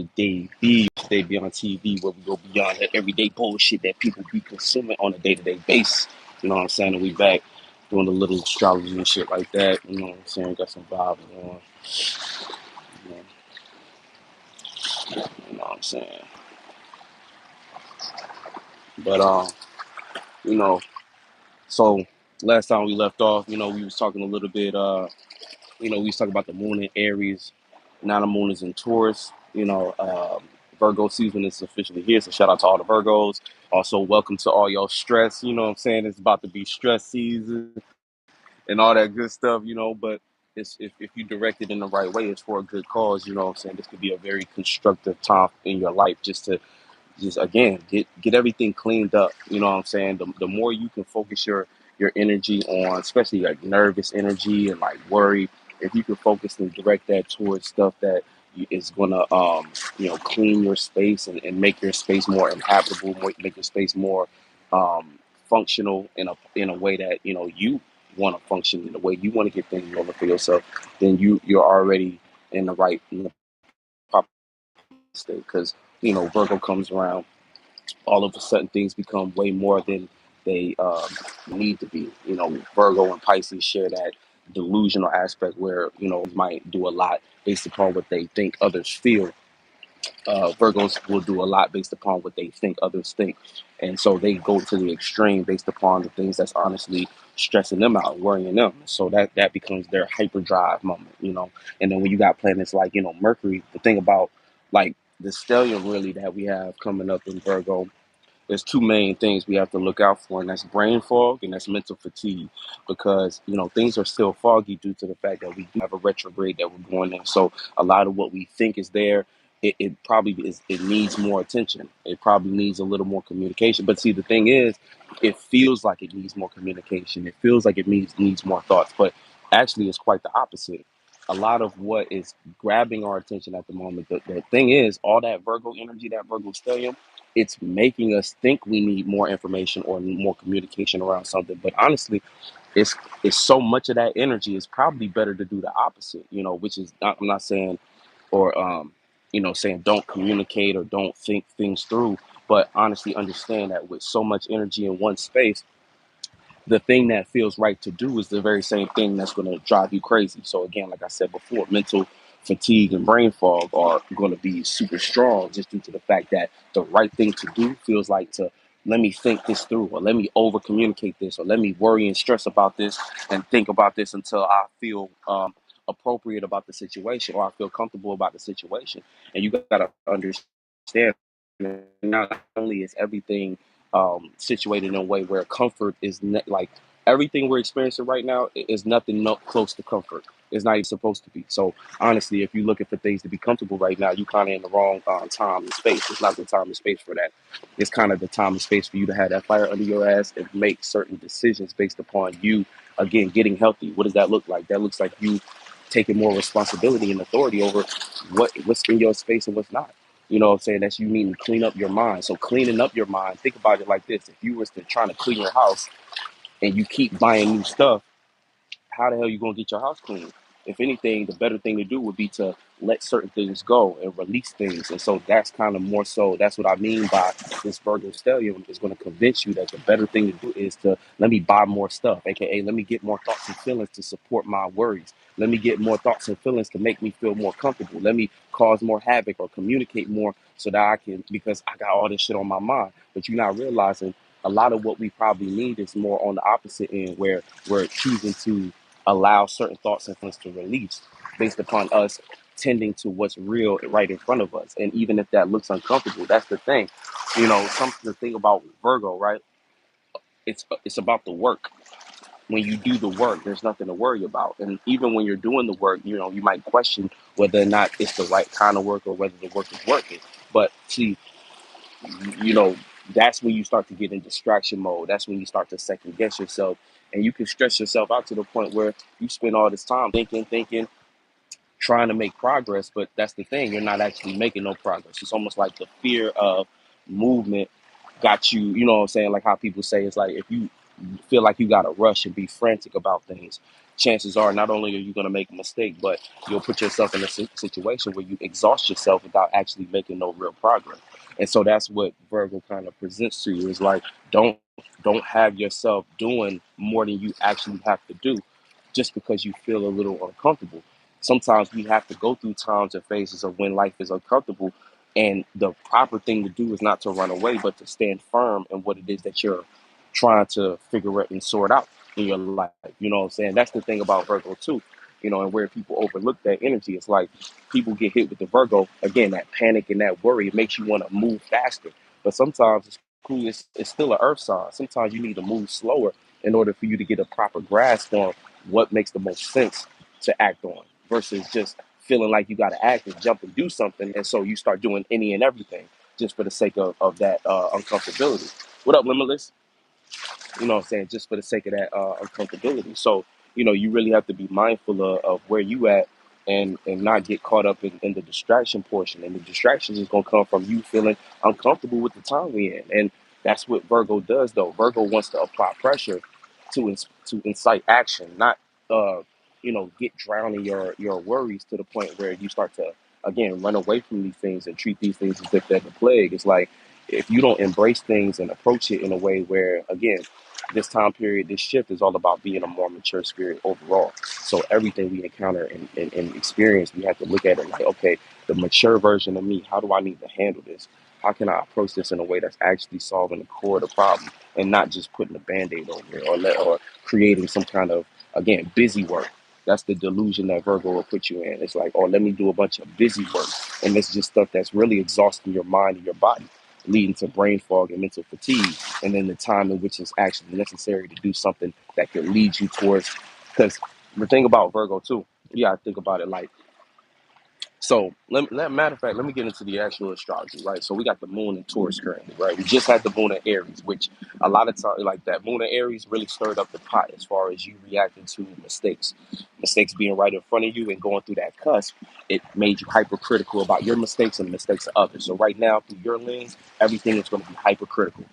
day be, stay beyond TV, where we go beyond that everyday bullshit that people be consuming on a day-to-day basis. You know what I'm saying? And we back doing a little astrology and shit like that. You know what I'm saying? Got some vibes on. You know, you know what I'm saying? But you know, so last time we left off, we was talking a little bit. We was talking about the moon in Aries. Now the moon is in Taurus. Virgo season is officially here. So shout out to all the Virgos. Also, welcome to all y'all stress. You know what I'm saying? It's about to be stress season and all that good stuff, but if you direct it in the right way, it's for a good cause. You know what I'm saying? This could be a very constructive time in your life just to just again get everything cleaned up. You know what I'm saying? The more you can focus your energy on, especially like nervous energy and like worry, if you can focus and direct that towards stuff that is gonna clean your space and make your space more inhabitable, make your space more functional in a way that you want to function in the way you want to get things over for yourself, then you're already in the proper state because Virgo comes around, all of a sudden things become way more than they need to be. Virgo and Pisces share that delusional aspect where might do a lot based upon what they think others feel. Virgos will do a lot based upon what they think others think, and so they go to the extreme based upon the things that's honestly stressing them out, worrying them. So that becomes their hyperdrive moment. And then when you got planets like Mercury, the thing about like the stellium really that we have coming up in Virgo, there's two main things we have to look out for, and that's brain fog and that's mental fatigue, because things are still foggy due to the fact that we do have a retrograde that we're going in. So a lot of what we think is there, it probably is. It needs more attention. It probably needs a little more communication. But see, the thing is, it feels like it needs more communication. It feels like it needs more thoughts, but actually, it's quite the opposite. A lot of what is grabbing our attention at the moment, the thing is, all that Virgo energy, that Virgo stellium, it's making us think we need more information or more communication around something. But honestly, it's it's so much of that energy. It's probably better to do the opposite. Which is not, I'm not saying or saying don't communicate or don't think things through, but honestly understand that with so much energy in one space, the thing that feels right to do is the very same thing that's going to drive you crazy. So again, like I said before, mental fatigue and brain fog are going to be super strong just due to the fact that the right thing to do feels like to let me think this through, or let me over communicate this, or let me worry and stress about this and think about this until I feel appropriate about the situation, or I feel comfortable about the situation. And you got to understand, not only is everything situated in a way where comfort is like everything we're experiencing right now is nothing close to comfort. It's not even supposed to be. So honestly, if you're looking for things to be comfortable right now, you kind of in the wrong time and space. It's not the time and space for that. It's kind of the time and space for you to have that fire under your ass and make certain decisions based upon you, again, getting healthy. What does that look like? That looks like you taking more responsibility and authority over what's in your space and what's not. You know what I'm saying? That's you mean clean up your mind. So cleaning up your mind, think about it like this. If you was to trying to clean your house and you keep buying new stuff, how the hell you gonna get your house clean? If anything, the better thing to do would be to let certain things go and release things. And so that's kind of more so, that's what I mean by this Virgo stellium is going to convince you that the better thing to do is to let me buy more stuff, aka let me get more thoughts and feelings to support my worries. Let me get more thoughts and feelings to make me feel more comfortable. Let me cause more havoc or communicate more so that I can, because I got all this shit on my mind. But you're not realizing a lot of what we probably need is more on the opposite end, where we're choosing to allow certain thoughts and feelings to release based upon us tending to what's real right in front of us. And even if that looks uncomfortable, that's the thing. The thing about Virgo, right? It's about the work. When you do the work, there's nothing to worry about. And even when you're doing the work, you might question whether or not it's the right kind of work or whether the work is working. But see, you know, that's when you start to get in distraction mode. That's when you start to second guess yourself. And you can stress yourself out to the point where you spend all this time thinking, trying to make progress. But that's the thing, you're not actually making no progress. It's almost like the fear of movement got you, you know what I'm saying? Like how people say it's like if you feel like you got to rush and be frantic about things, chances are not only are you going to make a mistake, but you'll put yourself in a situation where you exhaust yourself without actually making no real progress. And so that's what Virgo kind of presents to you, is like, don't don't have yourself doing more than you actually have to do just because you feel a little uncomfortable. Sometimes we have to go through times and phases of when life is uncomfortable, and the proper thing to do is not to run away, but to stand firm in what it is that you're trying to figure out and sort out in your life. You know what I'm saying? That's the thing about Virgo too. And where people overlook that energy, it's like people get hit with the Virgo again, that panic and that worry. It makes you want to move faster, but sometimes it's cool. It's still an Earth sign. Sometimes you need to move slower in order for you to get a proper grasp on what makes the most sense to act on, versus just feeling like you got to act and jump and do something, and so you start doing any and everything just for the sake of that uncomfortability. What up, Limitless? What I'm saying, just for the sake of that uncomfortability. So, you really have to be mindful of where you at, and not get caught up in the distraction portion. And the distractions is going to come from you feeling uncomfortable with the time we in. And that's what Virgo does, though. Virgo wants to apply pressure to incite action, not, get drowned in your worries to the point where you start to, again, run away from these things and treat these things as if they're the plague. It's like, if you don't embrace things and approach it in a way where, again, this time period, this shift is all about being a more mature spirit overall. So everything we encounter and experience, we have to look at it like, okay, the mature version of me, how do I need to handle this? How can I approach this in a way that's actually solving the core of the problem, and not just putting a band-aid over it, or creating some kind of, again, busy work. That's the delusion that Virgo will put you in. It's like, oh, let me do a bunch of busy work. And it's just stuff that's really exhausting your mind and your body, leading to brain fog and mental fatigue, and then the time in which it's actually necessary to do something that could lead you towards. Because the thing about Virgo too, yeah, I think about it like, so matter of fact, let me get into the actual astrology, right? So we got the moon in Taurus currently, right? We just had the moon in Aries, which a lot of times, like, that moon in Aries really stirred up the pot as far as you reacting to mistakes being right in front of you and going through that cusp. It made you hypercritical about your mistakes and the mistakes of others. So right now, through your lens, everything is going to be hypercritical.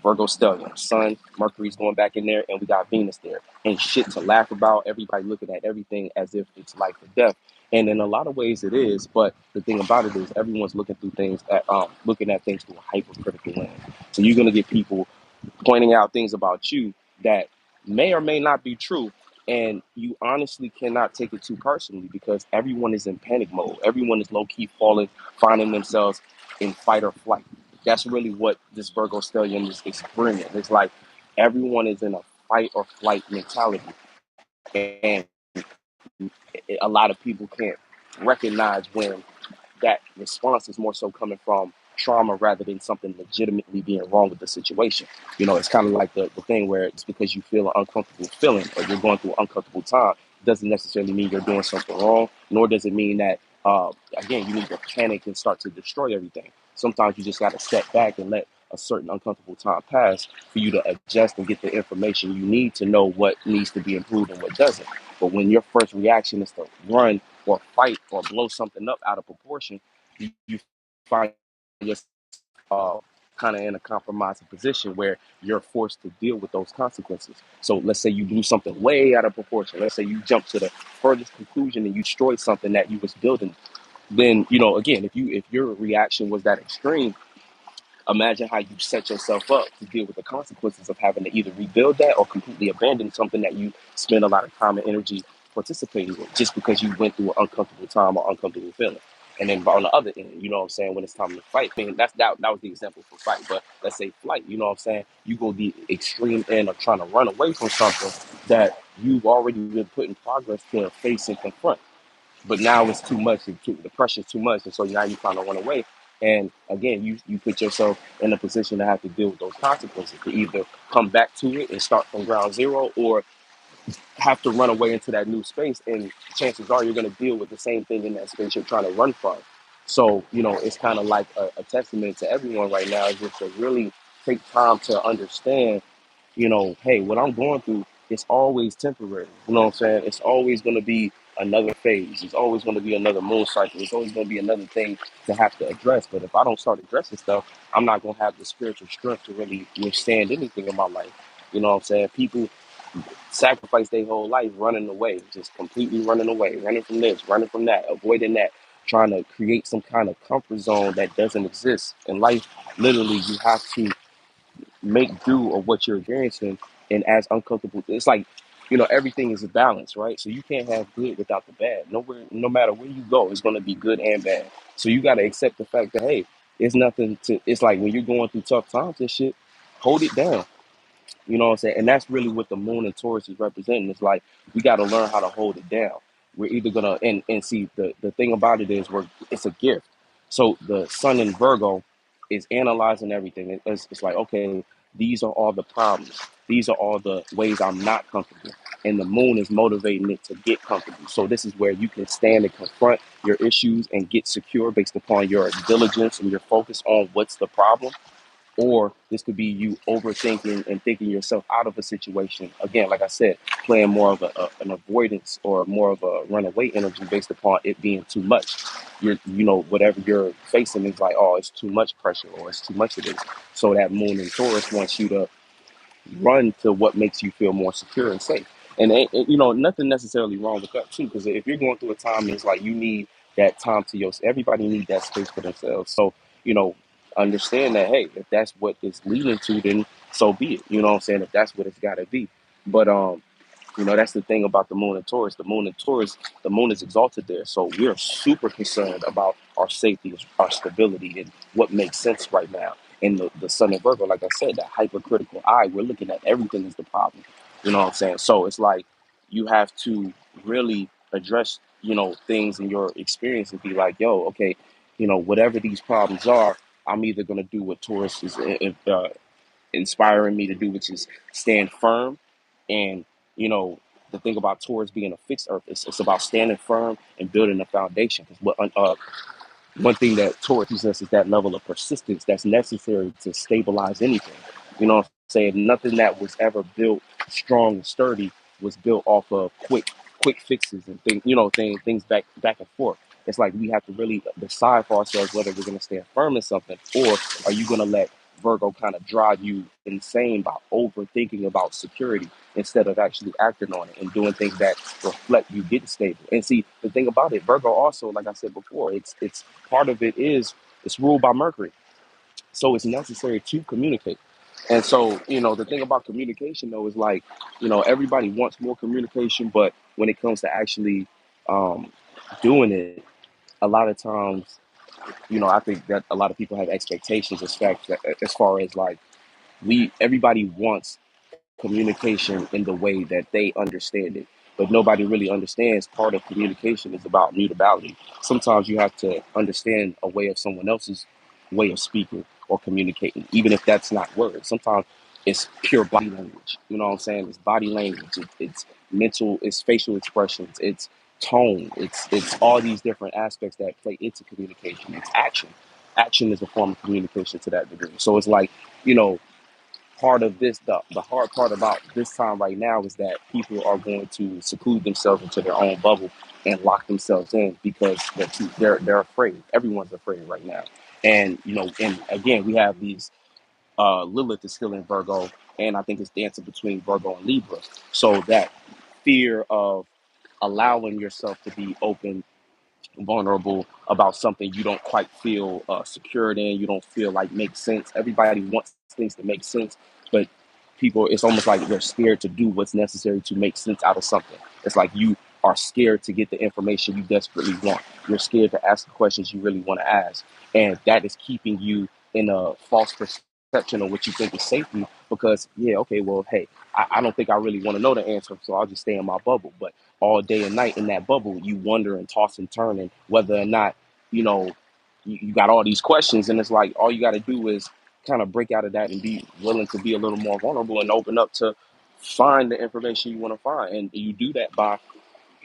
Virgo stellium, Sun, Mercury's going back in there, and we got Venus there. And shit to laugh about, everybody looking at everything as if it's life or death. And in a lot of ways it is, but the thing about it is everyone's looking at things through a hypercritical lens. So you're gonna get people pointing out things about you that may or may not be true. And you honestly cannot take it too personally, because everyone is in panic mode. Everyone is low key finding themselves in fight or flight. That's really what this Virgo stellium is bringing. It's like everyone is in a fight or flight mentality. And a lot of people can't recognize when that response is more so coming from trauma rather than something legitimately being wrong with the situation. It's kind of like the thing where it's because you feel an uncomfortable feeling or you're going through an uncomfortable time doesn't necessarily mean you're doing something wrong, nor does it mean that, again, you need to panic and start to destroy everything. Sometimes you just got to step back and let a certain uncomfortable time pass for you to adjust and get the information you need to know what needs to be improved and what doesn't. But when your first reaction is to run or fight or blow something up out of proportion, you find yourself uh, kind of in a compromising position where you're forced to deal with those consequences. So let's say you do something way out of proportion. Let's say you jump to the furthest conclusion and you destroy something that you was building. Then, again, if your reaction was that extreme, imagine how you set yourself up to deal with the consequences of having to either rebuild that or completely abandon something that you spend a lot of time and energy participating with, just because you went through an uncomfortable time or uncomfortable feeling. And then on the other end, you know what I'm saying, when it's time to fight, I mean, that was the example for fight. But let's say flight, you know what I'm saying? You go the extreme end of trying to run away from something that you've already been put in progress to face and confront. But now it's too much. The pressure's too much, and so now you kind of run away. And again, you put yourself in a position to have to deal with those consequences, to either come back to it and start from ground zero, or have to run away into that new space. And chances are you're going to deal with the same thing in that space you're trying to run from. So, it's kind of like a testament to everyone right now, is just to really take time to understand, hey, what I'm going through, it's always temporary. You know what I'm saying? It's always going to be another phase. It's always going to be another moon cycle. It's always going to be another thing to have to address. But if I don't start addressing stuff, I'm not going to have the spiritual strength to really withstand anything in my life. You know what I'm saying? People sacrifice their whole life running away, just completely running away, running from this, running from that, avoiding that, trying to create some kind of comfort zone that doesn't exist. In life, literally, you have to make do of what you're experiencing, and as uncomfortable. It's like, everything is a balance, right? So you can't have good without the bad. Nowhere, no matter where you go, it's going to be good and bad. So you got to accept the fact that, hey, it's nothing to. It's like when you're going through tough times and shit, hold it down. You know what I'm saying? And that's really what the moon and Taurus is representing. It's like we got to learn how to hold it down. We're either gonna and see the thing about it is it's a gift. So the sun in Virgo is analyzing everything. It's like, okay, these are all the problems. These are all the ways I'm not comfortable. And the moon is motivating it to get comfortable. So this is where you can stand and confront your issues and get secure based upon your diligence and your focus on what's the problem. Or this could be you overthinking and thinking yourself out of a situation. Again, like I said, playing more of an avoidance or more of a runaway energy based upon it being too much. Whatever you're facing is like, oh, it's too much pressure or it's too much of this. So that moon in Taurus wants you to run to what makes you feel more secure and safe. And nothing necessarily wrong with that too, because if you're going through a time, it's like you need that time to yourself. Everybody need that space for themselves. So you know, understand that, hey, if that's what it's leading to, then so be it. You know what I'm saying? If that's what it's got to be. But that's the thing about the moon and Taurus. The moon and Taurus, the moon is exalted there. So we're super concerned about our safety, our stability, and what makes sense right now. And the sun and Virgo, like I said, that hypercritical eye, we're looking at everything as the problem. You know what I'm saying? So it's like you have to really address, things in your experience and be like, yo, okay, whatever these problems are, I'm either going to do what Taurus is inspiring me to do, which is stand firm. And, you know, the thing about Taurus being a fixed earth, it's about standing firm and building a foundation. Because one thing that Taurus teaches us is that level of persistence that's necessary to stabilize anything. You know what I'm saying? Nothing that was ever built strong and sturdy was built off of quick fixes and things back and forth. It's like we have to really decide for ourselves whether we're going to stand firm in something, or are you going to let Virgo kind of drive you insane by overthinking about security instead of actually acting on it and doing things that reflect you getting stable. And see, the thing about it, Virgo also, like I said before, it's part of it is it's ruled by Mercury. So it's necessary to communicate. And so, the thing about communication though is like, everybody wants more communication, but when it comes to actually um, doing it, a lot of times, I think that a lot of people have expectations as far as like everybody wants communication in the way that they understand it. But nobody really understands part of communication is about mutability. Sometimes you have to understand a way of someone else's way of speaking or communicating, even if that's not words. Sometimes it's pure body language. You know what I'm saying? It's body language. It's mental. It's facial expressions. It's tone. It's all these different aspects that play into communication. It's action. Action is a form of communication to that degree. So it's like, you know, part of this, the hard part about this time right now is that people are going to seclude themselves into their own bubble and lock themselves in because they're afraid. Everyone's afraid right now. And and again, we have these Lilith is still in Virgo, and I think it's dancing between Virgo and Libra. So that fear of allowing yourself to be open, vulnerable about something you don't quite feel secured in, you don't feel like makes sense. Everybody wants things to make sense, but people, it's almost like they're scared to do what's necessary to make sense out of something. It's like you are scared to get the information you desperately want. You're scared to ask the questions you really want to ask. And that is keeping you in a false perception of what you think is safety because, yeah, okay, well, hey, I don't think I really want to know the answer, so I'll just stay in my bubble. But all day and night in that bubble, you wonder and toss and turn and whether or not, you know, you got all these questions. And it's like, all you got to do is kind of break out of that and be willing to be a little more vulnerable and open up to find the information you want to find. And you do that by,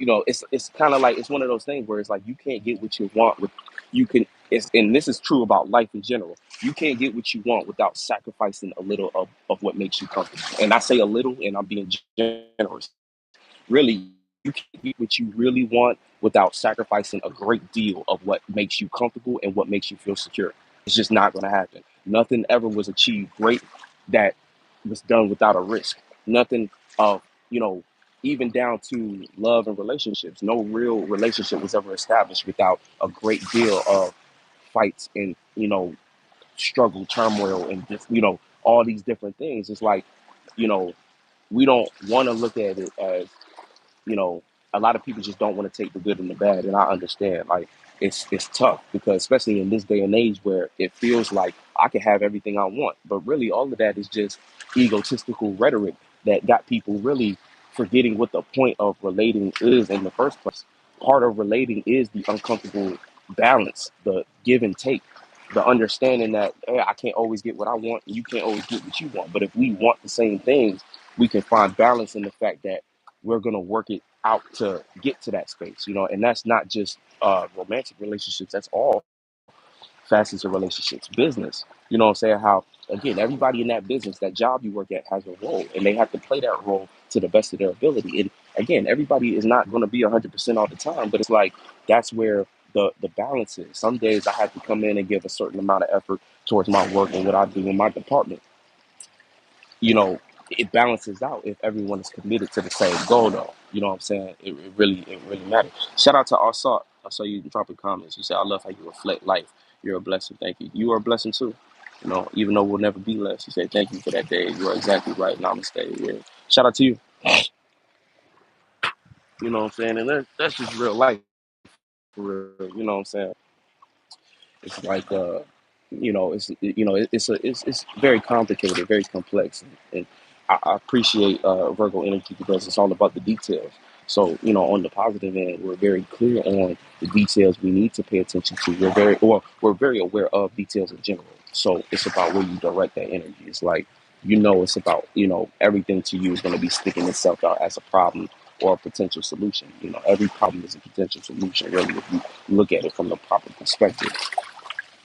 it's kind of like, it's one of those things where it's like, you can't get what you want with, you can, and this is true about life in general. You can't get what you want without sacrificing a little of what makes you comfortable. And I say a little, and I'm being generous. Really, you can't get what you really want without sacrificing a great deal of what makes you comfortable and what makes you feel secure. It's just not going to happen. Nothing ever was achieved great that was done without a risk. Nothing of you know, even down to love and relationships. No real relationship was ever established without a great deal of fights and, struggle, turmoil, and just, all these different things. It's like, you know, we don't want to look at it as, you know, a lot of people just don't want to take the good and the bad, and I understand. Like, it's tough because especially in this day and age where it feels like I can have everything I want, but really all of that is just egotistical rhetoric that got people really forgetting what the point of relating is in the first place. Part of relating is the uncomfortable balance, the give and take, the understanding that, hey, I can't always get what I want, and you can't always get what you want. But if we want the same things, we can find balance in the fact that we're gonna work it out to get to that space, and that's not just romantic relationships. That's all facets of relationships, business. You know what I'm saying? How again, everybody in that business, that job you work at, has a role, and they have to play that role to the best of their ability. And again, everybody is not going to be 100% all the time, but it's like that's where the balance is. Some days I have to come in and give a certain amount of effort towards my work and what I do in my department. you know, it balances out if everyone is committed to the same goal, though. You know what I'm saying? It really matters. Shout out to Arsat. I saw you dropping comments. You said, I love how you reflect life. You're a blessing. Thank you. You are a blessing too. Even though we'll never be less. You said, thank you for that day. You are exactly right. Namaste. Yeah. Shout out to you. You know what I'm saying? And that's just real life for real. You know what I'm saying? It's like it's very complicated, very complex, and I appreciate Virgo energy because it's all about the details. So on the positive end, we're very clear on the details we need to pay attention to. We're very aware of details in general. So it's about where you direct that energy. It's like it's about everything to you is going to be sticking itself out as a problem or a potential solution. Every problem is a potential solution, really, if you look at it from the proper perspective.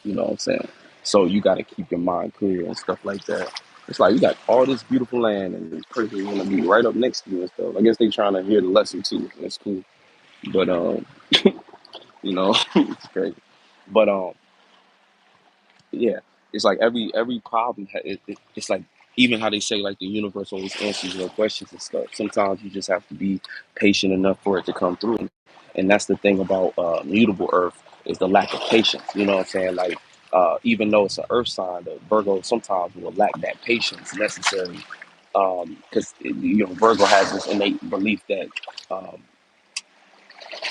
You know what I'm saying? So you got to keep your mind clear and stuff like that. It's like you got all this beautiful land and this person is gonna be right up next to you and stuff. I guess they trying to hear the lesson too. That's cool. But it's crazy. But yeah, it's like every problem. It's like even how they say like the universe always answers your questions and stuff. Sometimes you just have to be patient enough for it to come through, and that's the thing about mutable Earth is the lack of patience. You know what I'm saying? Like even though it's an Earth sign, the Virgo sometimes will lack that patience necessary because Virgo has this innate belief that. Um,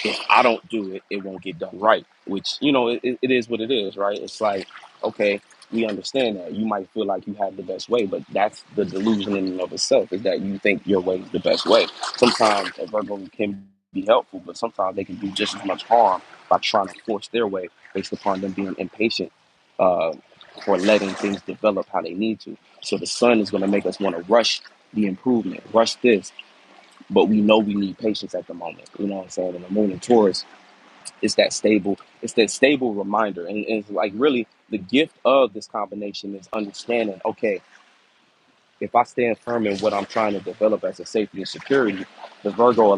if I don't do it, it won't get done right. Which it is what it is, right? It's like, okay, we understand that you might feel like you have the best way, but that's the delusion in and of itself is that you think your way is the best way. Sometimes a Virgo can be helpful, but sometimes they can do just as much harm by trying to force their way based upon them being impatient uh, for letting things develop how they need to. So the sun is going to make us want to rush the improvement, rush this, but we know we need patience at the moment. You know what I'm saying? And the moon and Taurus, it's that stable reminder. And it's like really the gift of this combination is understanding, okay, if I stand firm in what I'm trying to develop as a safety and security, the Virgo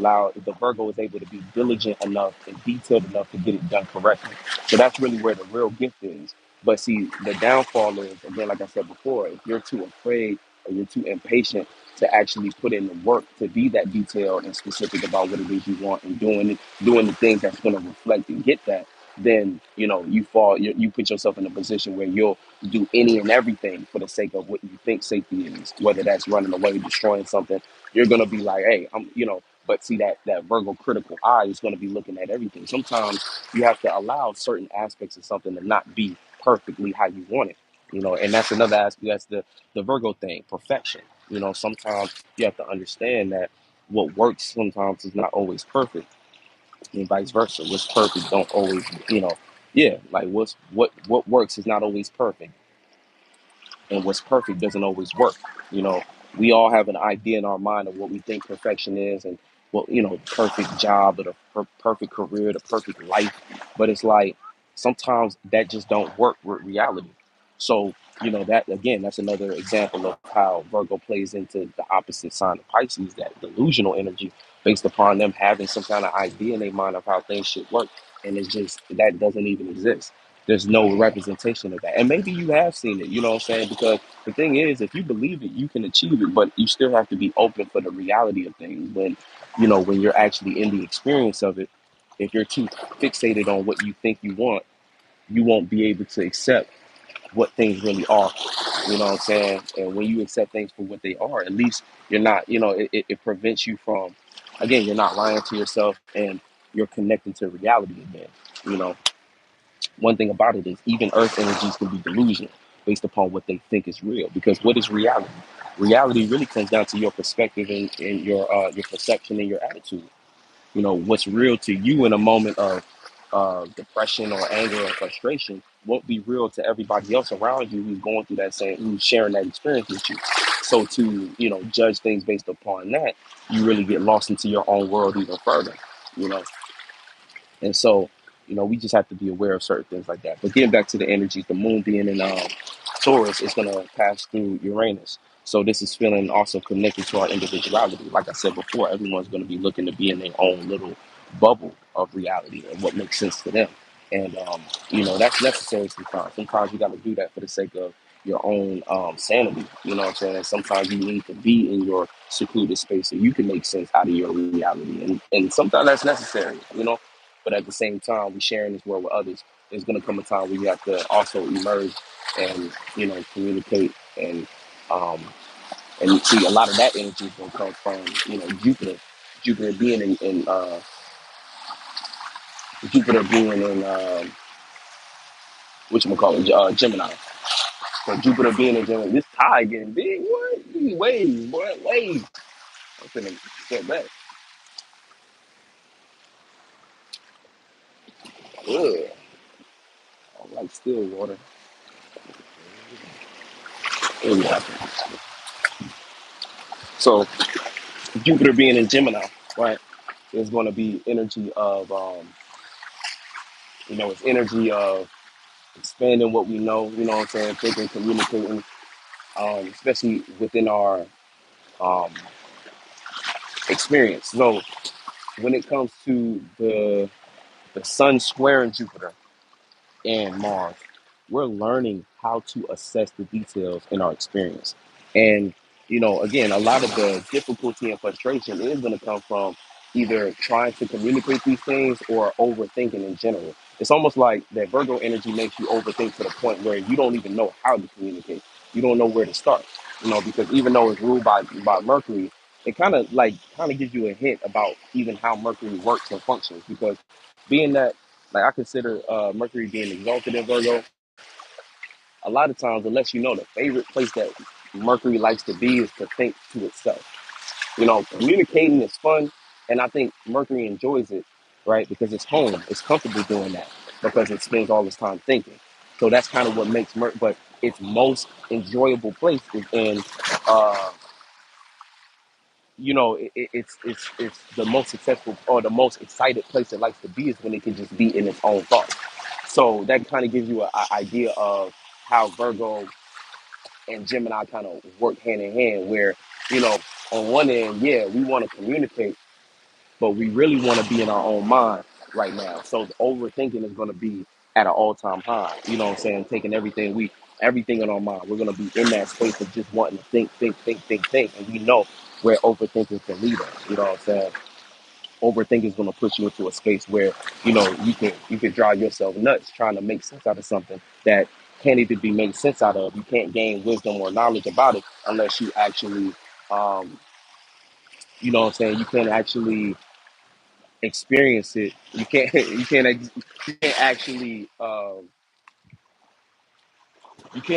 is able to be diligent enough and detailed enough to get it done correctly. So that's really where the real gift is. But see, the downfall is, again, like I said before, if you're too afraid or you're too impatient to actually put in the work to be that detailed and specific about what it is you want and doing the things that's going to reflect and get that, then you put yourself in a position where you'll do any and everything for the sake of what you think safety is, whether that's running away, destroying something. You're gonna be like, hey, but see that Virgo critical eye is gonna be looking at everything. Sometimes you have to allow certain aspects of something to not be perfectly how you want it. And that's another aspect. That's the Virgo thing, perfection. Sometimes you have to understand that what works sometimes is not always perfect, and vice versa. What's perfect don't always, yeah, like what works is not always perfect, and what's perfect doesn't always work. You know, we all have an idea in our mind of what we think perfection is, and the perfect job, or the perfect career, the perfect life. But it's like sometimes that just don't work with reality. So that again, that's another example of how Virgo plays into the opposite sign of Pisces, that delusional energy, based upon them having some kind of idea in their mind of how things should work, and it's just that doesn't even exist. there's no representation of that. And maybe you have seen it, you know what I'm saying? Because the thing is, if you believe it, you can achieve it, but you still have to be open for the reality of things. When you're actually in the experience of it, if you're too fixated on what you think you want, you won't be able to accept what things really are. You know what I'm saying? And when you accept things for what they are, at least you're not, it prevents you from, again, you're not lying to yourself and you're connecting to reality again. You know, one thing about it is even earth energies can be delusional based upon what they think is real. Because what is reality? Reality really comes down to your perspective and your perception and your attitude. What's real to you in a moment of depression or anger or frustration won't be real to everybody else around you who's going through who's sharing that experience with you. So to, judge things based upon that, you really get lost into your own world even further, you know. And so, we just have to be aware of certain things like that. But getting back to the energies, the moon being in Taurus is going to pass through Uranus. So this is feeling also connected to our individuality. Like I said before, everyone's going to be looking to be in their own little bubble of reality and what makes sense to them. And, that's necessary sometimes. Sometimes you got to do that for the sake of your own sanity. You know what I'm saying? And sometimes you need to be in your secluded space so you can make sense out of your reality. And sometimes that's necessary, but at the same time, we sharing this world with others. There's going to come a time where you have to also emerge and communicate um, and see a lot of that energy is going to come from Jupiter, Jupiter being Jupiter being in what you call it, Gemini. So Jupiter being in Gemini, this tide getting big. What? These waves, boy, waves. I'm finna step back. Ugh. I like still water. Anyway, so Jupiter being in Gemini, right? There's going to be energy of, it's energy of expanding what we know, you know what I'm saying, thinking, communicating, especially within our um, experience. So when it comes to the sun squaring Jupiter and Mars, we're learning how to assess the details in our experience. And, again, a lot of the difficulty and frustration is going to come from either trying to communicate these things or overthinking in general. It's almost like that Virgo energy makes you overthink to the point where you don't even know how to communicate. You don't know where to start, because even though it's ruled by Mercury, it kind of gives you a hint about even how Mercury works and functions. Because being that, like, I consider Mercury being exalted in Virgo, a lot of times, unless the favorite place that Mercury likes to be is to think to itself. Communicating is fun, and I think Mercury enjoys it, right? Because it's home, it's comfortable doing that because it spends all its time thinking. So that's kind of what makes but its most enjoyable place is in, uh, it's the most successful or the most excited place it likes to be is when it can just be in its own thoughts. So that kind of gives you an idea of how Virgo and Gemini kind of work hand in hand, where, you know, on one end, yeah, we want to communicate, but we really want to be in our own mind right now. So the overthinking is going to be at an all-time high. You know what I'm saying? Taking everything in our mind. We're going to be in that space of just wanting to think. And we know where overthinking can lead us. You know what I'm saying? Overthinking is going to push you into a space where, you can drive yourself nuts trying to make sense out of something that can't even be made sense out of. You can't gain wisdom or knowledge about it unless you actually, um, you know what I'm saying? You can't actually experience it. You can't actually, you can't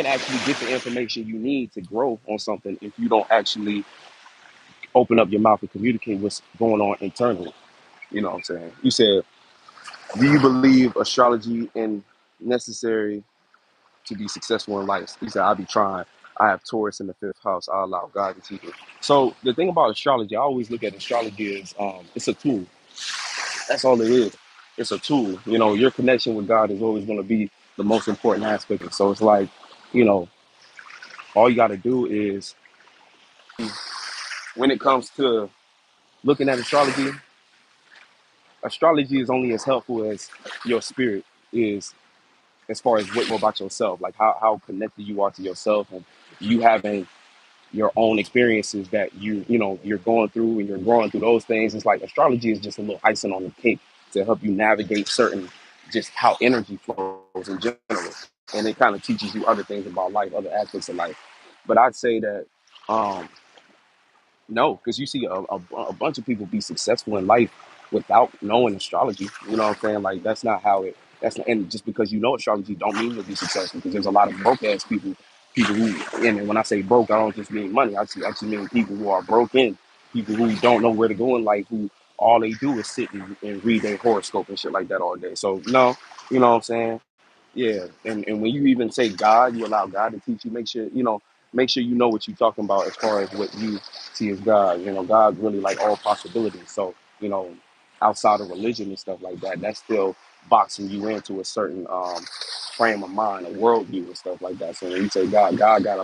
actually get the information you need to grow on something if you don't actually open up your mouth and communicate what's going on internally. You know what I'm saying? You said, do you believe astrology is necessary to be successful in life? He said, I'll be trying. I have Taurus in the fifth house. I allow God to teach it. So the thing about astrology, I always look at astrology as it's a tool. That's all it is. It's a tool. Your connection with God is always going to be the most important aspect. So it's like, you know, all you got to do is, when it comes to looking at astrology, astrology is only as helpful as your spirit is as far as what you know about yourself, like how connected you are to yourself, and you having your own experiences that you know you're going through and you're growing through those things. It's like astrology is just a little icing on the cake to help you navigate certain just how energy flows in general, and it kind of teaches you other things about life, other aspects of life. But I'd say that um, no, because you see a bunch of people be successful in life without knowing astrology. You know what I'm saying? Like that's not how it. That's not, and just because you know astrology don't mean you'll be successful. Because there's a lot of broke ass people, people who. And when I say broke, I don't just mean money. I actually mean people who are broken, people who don't know where to go in life, who all they do is sit and read their horoscope and shit like that all day. So no, you know what I'm saying? Yeah, and when you even say God, you allow God to teach you. Make sure you know what you're talking about as far as what you see as God. You know, God's really like all possibilities. So you know, outside of religion and stuff like that, that's still boxing you into a certain frame of mind, a worldview and stuff like that. So when you say God, God got a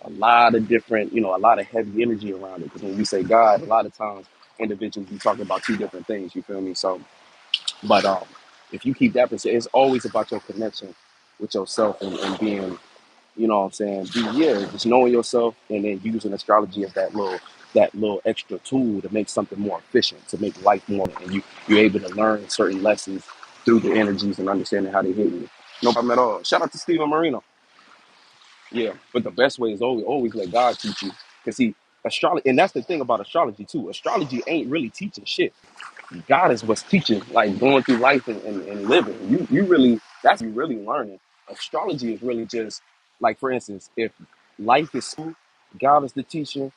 lot of different, a lot of heavy energy around it. Because when we say God, a lot of times individuals be talking about two different things. You feel me? So but if you keep that percent, it's always about your connection with yourself and being, what I'm saying, just knowing yourself and then using astrology as that little extra tool to make something more efficient, to make life more, and you're able to learn certain lessons through the energies and understanding how they hit you. No problem at all. Shout out to Stephen Marino. Yeah, but the best way is always let God teach you, because see, astrology, and that's the thing about astrology too. Astrology ain't really teaching shit. God is what's teaching, like going through life and living. You really, that's you really learning. Astrology is really just like, for instance, if life is school, God is the teacher.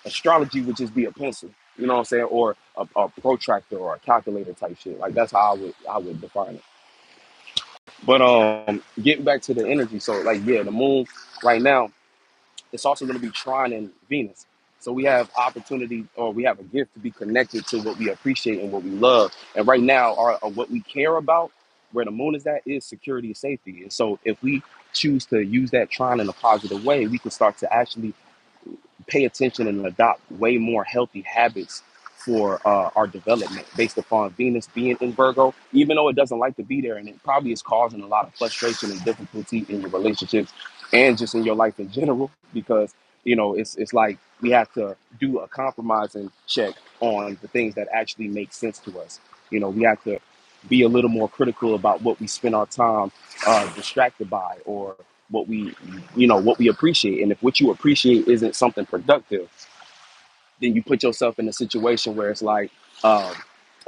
Astrology would just be a pencil, you know what I'm saying, or a protractor or a calculator type shit. Like that's how I would define it. But getting back to the energy, so like yeah, the moon right now it's also going to be trining Venus. So we have opportunity, or we have a gift to be connected to what we appreciate and what we love. And right now, what we care about, where the moon is at, is security and safety. And so if we choose to use that trine in a positive way, we can start to actually pay attention and adopt way more healthy habits for our development based upon Venus being in Virgo, even though it doesn't like to be there, and it probably is causing a lot of frustration and difficulty in your relationships and just in your life in general, because it's like we have to do a compromising check on the things that actually make sense to us. We have to be a little more critical about what we spend our time distracted by, or what we appreciate. And if what you appreciate isn't something productive, then you put yourself in a situation where it's like, um,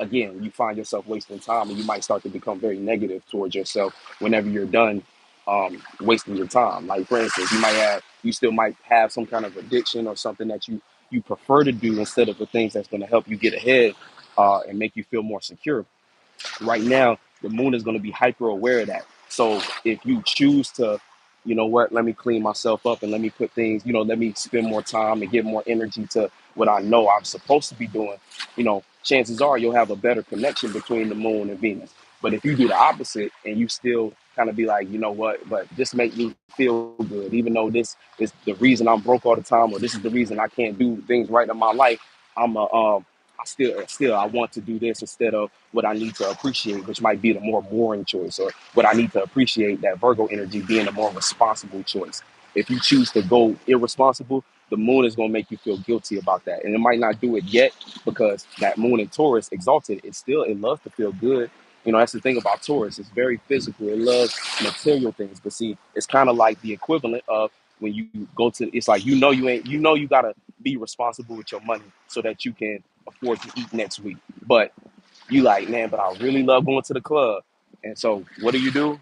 again, you find yourself wasting time, and you might start to become very negative towards yourself whenever you're done wasting your time. Like for instance, you still might have some kind of addiction or something that you prefer to do instead of the things that's going to help you get ahead and make you feel more secure. Right now the moon is going to be hyper aware of that. So if you choose to, let me clean myself up and let me put things, let me spend more time and give more energy to what I know I'm supposed to be doing, chances are you'll have a better connection between the moon and Venus. But if you do the opposite and you still kind of be like, you know what, but this make me feel good, even though this is the reason I'm broke all the time, or this is the reason I can't do things right in my life, I'm a I still I want to do this instead of what I need to appreciate, which might be the more boring choice, or what I need to appreciate, that Virgo energy being the more responsible choice. If you choose to go irresponsible, the moon is going to make you feel guilty about that, and it might not do it yet, because that moon in Taurus exalted, it loves to feel good. That's the thing about Taurus. It's very physical. It loves material things. But see, it's kind of like the equivalent of when you go to. It's like you gotta be responsible with your money so that you can afford to eat next week. But you like, man, but I really love going to the club. And so what do?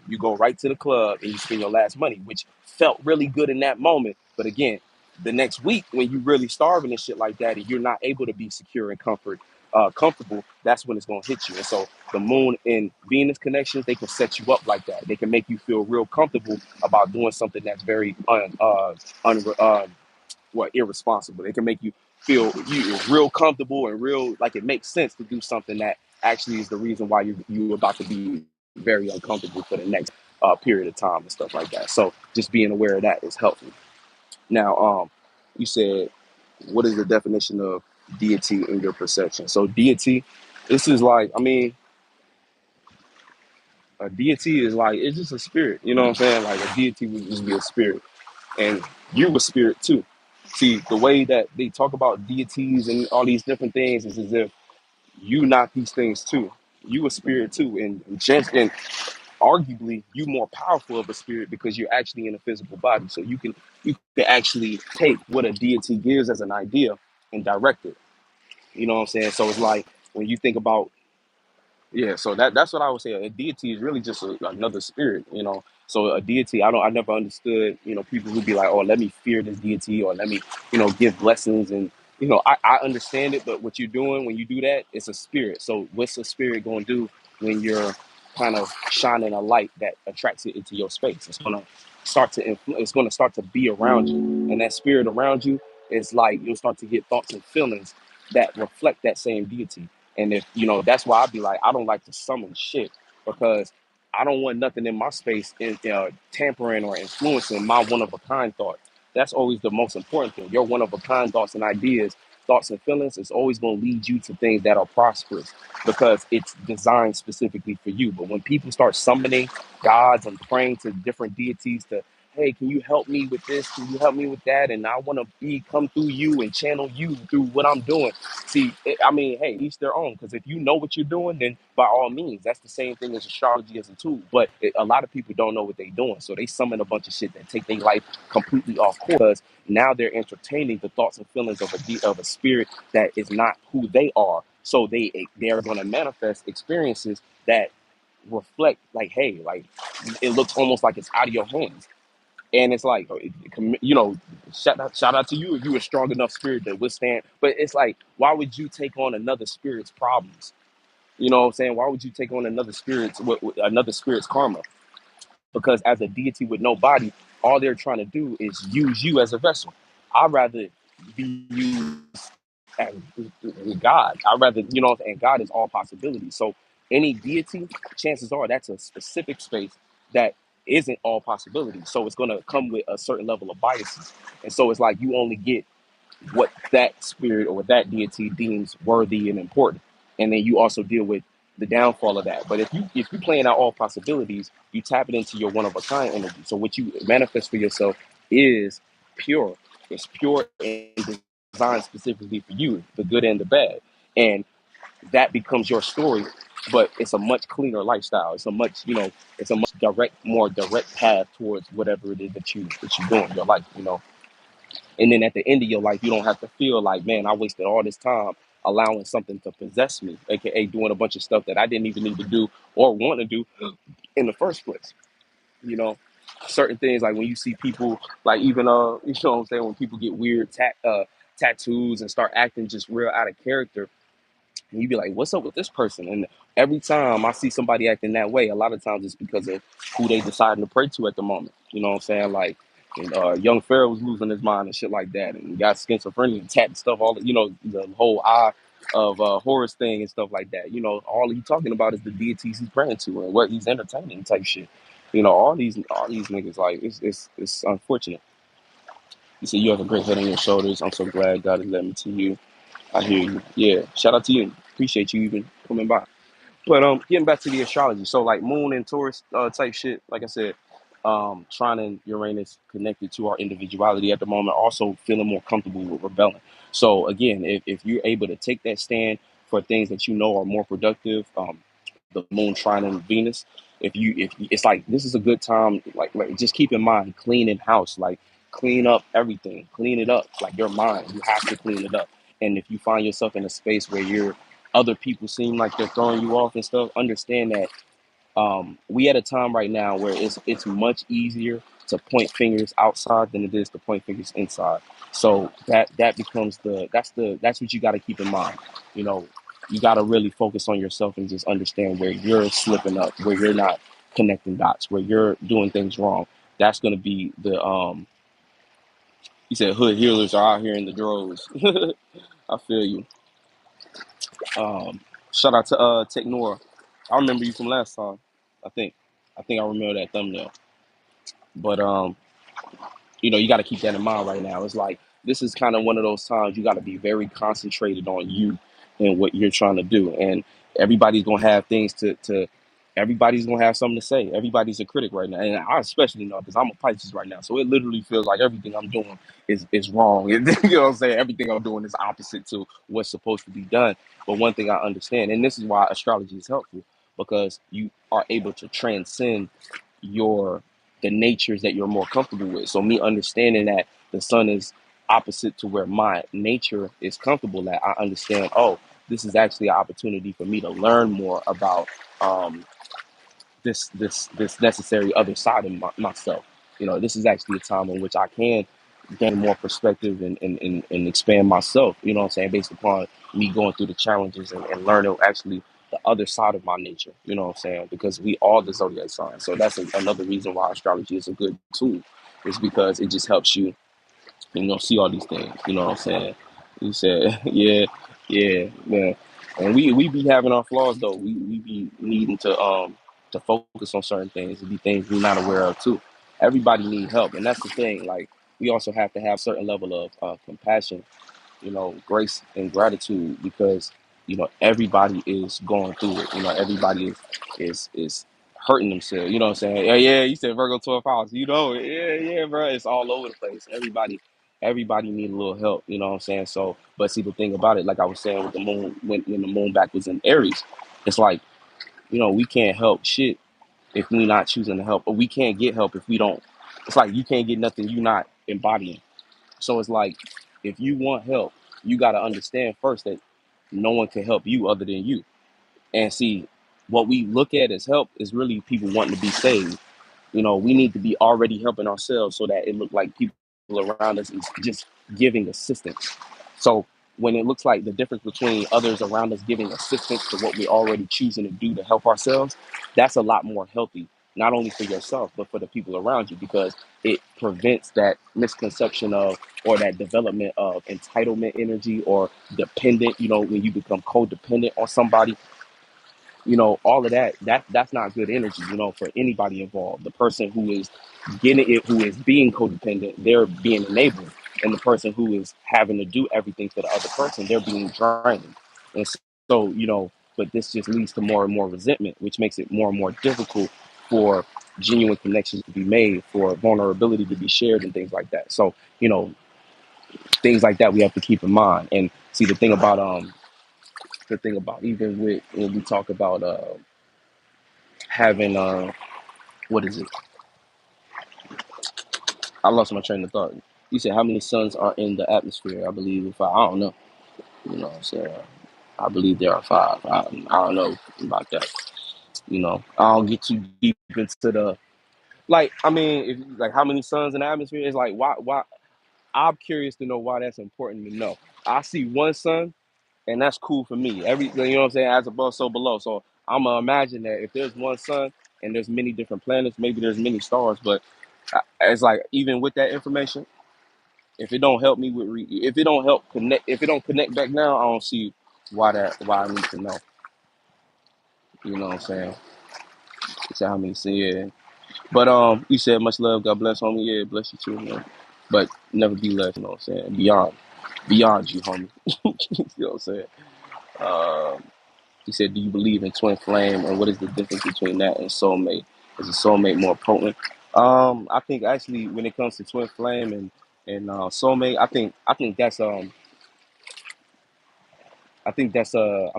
You go right to the club and you spend your last money, which felt really good in that moment. But again, the next week when you really starving and shit like that, and you're not able to be secure and comfortable, that's when it's gonna hit you. And so the moon and Venus connections, they can set you up like that. They can make you feel real comfortable about doing something that's very irresponsible. It can make you feel real comfortable and real like it makes sense to do something that actually is the reason why you about to be very uncomfortable for the next period of time and stuff like that. So just being aware of that is helpful. Now, you said, what is the definition of deity in your perception? So deity, this is like, I mean, A deity is like, it's just a spirit. You know what I'm saying? Like a deity would just be a spirit, and you a spirit too. See, the way that they talk about deities and all these different things is as if you not these things too. You a spirit too, and just and arguably you more powerful of a spirit because you're actually in a physical body. So you can actually take what a deity gives as an idea and direct it. You know what I'm saying? So it's like when you think about, yeah, so that's what I would say. A deity is really just another spirit, you know. So a deity, I never understood, people who be like, oh, let me fear this deity or let me, give blessings and I understand it, but what you're doing when you do that, it's a spirit. So what's a spirit going to do when you're kind of shining a light that attracts it into your space? It's going to it's going to start to be around you, and that spirit around you is like you'll start to get thoughts and feelings that reflect that same deity. And if that's why I'd be like, I don't like to summon shit because I don't want nothing in my space tampering or influencing my one of a kind thought. That's always the most important thing. Your one of a kind thoughts and ideas, thoughts and feelings is always going to lead you to things that are prosperous because it's designed specifically for you. But when people start summoning gods and praying to different deities to, hey, can you help me with this? Can you help me with that? And I want to come through you and channel you through what I'm doing. See, I mean, hey, each their own. Because if you know what you're doing, then by all means, that's the same thing as astrology as a tool. But a lot of people don't know what they're doing, so they summon a bunch of shit that take their life completely off course. Because now they're entertaining the thoughts and feelings of a spirit that is not who they are. So they're going to manifest experiences that reflect like, hey, like it looks almost like it's out of your hands. And it's like, shout out to you if you a strong enough spirit to withstand. But it's like, why would you take on another spirit's problems? You know what I'm saying? Why would you take on another spirit's karma? Because as a deity with no body, all they're trying to do is use you as a vessel. I'd rather be used as God. I'd rather, and God is all possibilities. So any deity, chances are that's a specific space that isn't all possibilities. So it's going to come with a certain level of biases. And so it's like you only get what that spirit or that deity deems worthy and important, and then you also deal with the downfall of that. But if you playing out all possibilities, you tap it into your one of a kind energy. So what you manifest for yourself is pure. It's pure and designed specifically for you, the good and the bad, and that becomes your story. But it's a much cleaner lifestyle. It's a much more direct path towards whatever it is that you do in your life. And then at the end of your life, you don't have to feel like, man, I wasted all this time allowing something to possess me, aka doing a bunch of stuff that I didn't even need to do or want to do in the first place. You know, certain things like when you see people, like even you know what I'm saying, when people get weird tattoos and start acting just real out of character, and you be like, what's up with this person? And every time I see somebody acting that way, a lot of times it's because of who they deciding to pray to at the moment. You know what I'm saying? Like, and, young Pharaoh was losing his mind and shit like that, and he got schizophrenia and tat and stuff. The whole eye of Horus thing and stuff like that. All he talking about is the deities he's praying to and what he's entertaining type shit. All these niggas, like, it's unfortunate. You say you have a great head on your shoulders. I'm so glad God has led me to you. I hear you. Yeah. Shout out to you. Appreciate you even coming by. But getting back to the astrology. So like Moon and Taurus type shit, like I said, Trine and Uranus connected to our individuality at the moment, also feeling more comfortable with rebelling. So again, if you're able to take that stand for things that you know are more productive, the Moon, Trine, and Venus, if it's like this is a good time, like just keep in mind cleaning house, like clean up everything, clean it up, like your mind, you have to clean it up. And if you find yourself in a space where other people seem like they're throwing you off and stuff, understand that we at a time right now where it's much easier to point fingers outside than it is to point fingers inside. So that becomes that's what you got to keep in mind. You know, you got to really focus on yourself and just understand where you're slipping up, where you're not connecting dots, where you're doing things wrong. That's going to be the you said hood healers are out here in the droves. I feel you. Um, Shout out to Technora. I remember you from last time. I think. I think I remember that thumbnail. But you got to keep that in mind right now. It's like this is kind of one of those times you got to be very concentrated on you and what you're trying to do. And everybody's gonna have things to everybody's gonna have something to say. Everybody's a critic right now, and I especially know because I'm a Pisces right now. So it literally feels like everything I'm doing is wrong. You know what I'm saying? Everything I'm doing is opposite to what's supposed to be done. But one thing I understand, and this is why astrology is helpful, because you are able to transcend your the natures that you're more comfortable with. So me understanding that the sun is opposite to where my nature is comfortable at, I understand, oh, this is actually an opportunity for me to learn more about um, this necessary other side of myself. This is actually a time in which I can gain more perspective and expand myself, you know what I'm saying, based upon me going through the challenges and learning actually the other side of my nature, you know what I'm saying, because we all the zodiac signs. So that's another reason why astrology is a good tool, is because it just helps you, see all these things. You know what I'm saying? You said, yeah, yeah, man. And we be having our flaws though. We be needing to focus on certain things. It be things we're not aware of too. Everybody need help, and that's the thing. Like, we also have to have a certain level of compassion, grace and gratitude, because everybody is going through it. Everybody is hurting themselves. You know what I'm saying? Yeah, yeah. You said Virgo 12 hours. Yeah, yeah, bro. It's all over the place. Everybody need a little help. You know what I'm saying? So, but see, the thing about it, like I was saying with the moon, when the moon back was in Aries, it's like, we can't help shit if we not choosing to help, or we can't get help if we don't. It's like you can't get nothing you not embodying. So it's like, if you want help, you got to understand first that no one can help you other than you. And see, what we look at as help is really people wanting to be saved. We need to be already helping ourselves so that it look like people around us is just giving assistance. So when it looks like the difference between others around us giving assistance to what we're already choosing to do to help ourselves, that's a lot more healthy, not only for yourself, but for the people around you, because it prevents that misconception of, or that development of entitlement energy or dependent, when you become codependent on somebody, all of that's not good energy, for anybody involved. The person who is getting it, who is being codependent, they're being enabled. And the person who is having to do everything for the other person, they're being drained. And so, but this just leads to more and more resentment, which makes it more and more difficult for genuine connections to be made, for vulnerability to be shared and things like that. So, things like that we have to keep in mind. And see, the thing about even with when we talk about having what is it? I lost my train of thought. You said how many suns are in the atmosphere? I believe five. I don't know. You know what I'm saying? I believe there are five. I don't know about that. I don't get too deep into the, like. I mean, if like how many suns in the atmosphere is, like, why? I'm curious to know why that's important to know. I see one sun, and that's cool for me. You know what I'm saying? As above, so below. So I'm gonna imagine that if there's one sun and there's many different planets, maybe there's many stars, but it's like, even with that information, if it don't help me with if it don't help connect, if it don't connect back now, I don't see why I need to know. You know what I'm saying? So how many say, yeah. But you said much love, God bless, homie. Yeah, bless you too, man. But never be less. You know what I'm saying? Beyond you, homie. You know what I'm saying? Um, he said, "Do you believe in twin flame, and what is the difference between that and soulmate? Is a soulmate more potent?" I think actually, when it comes to twin flame and soulmate, I think that's I'm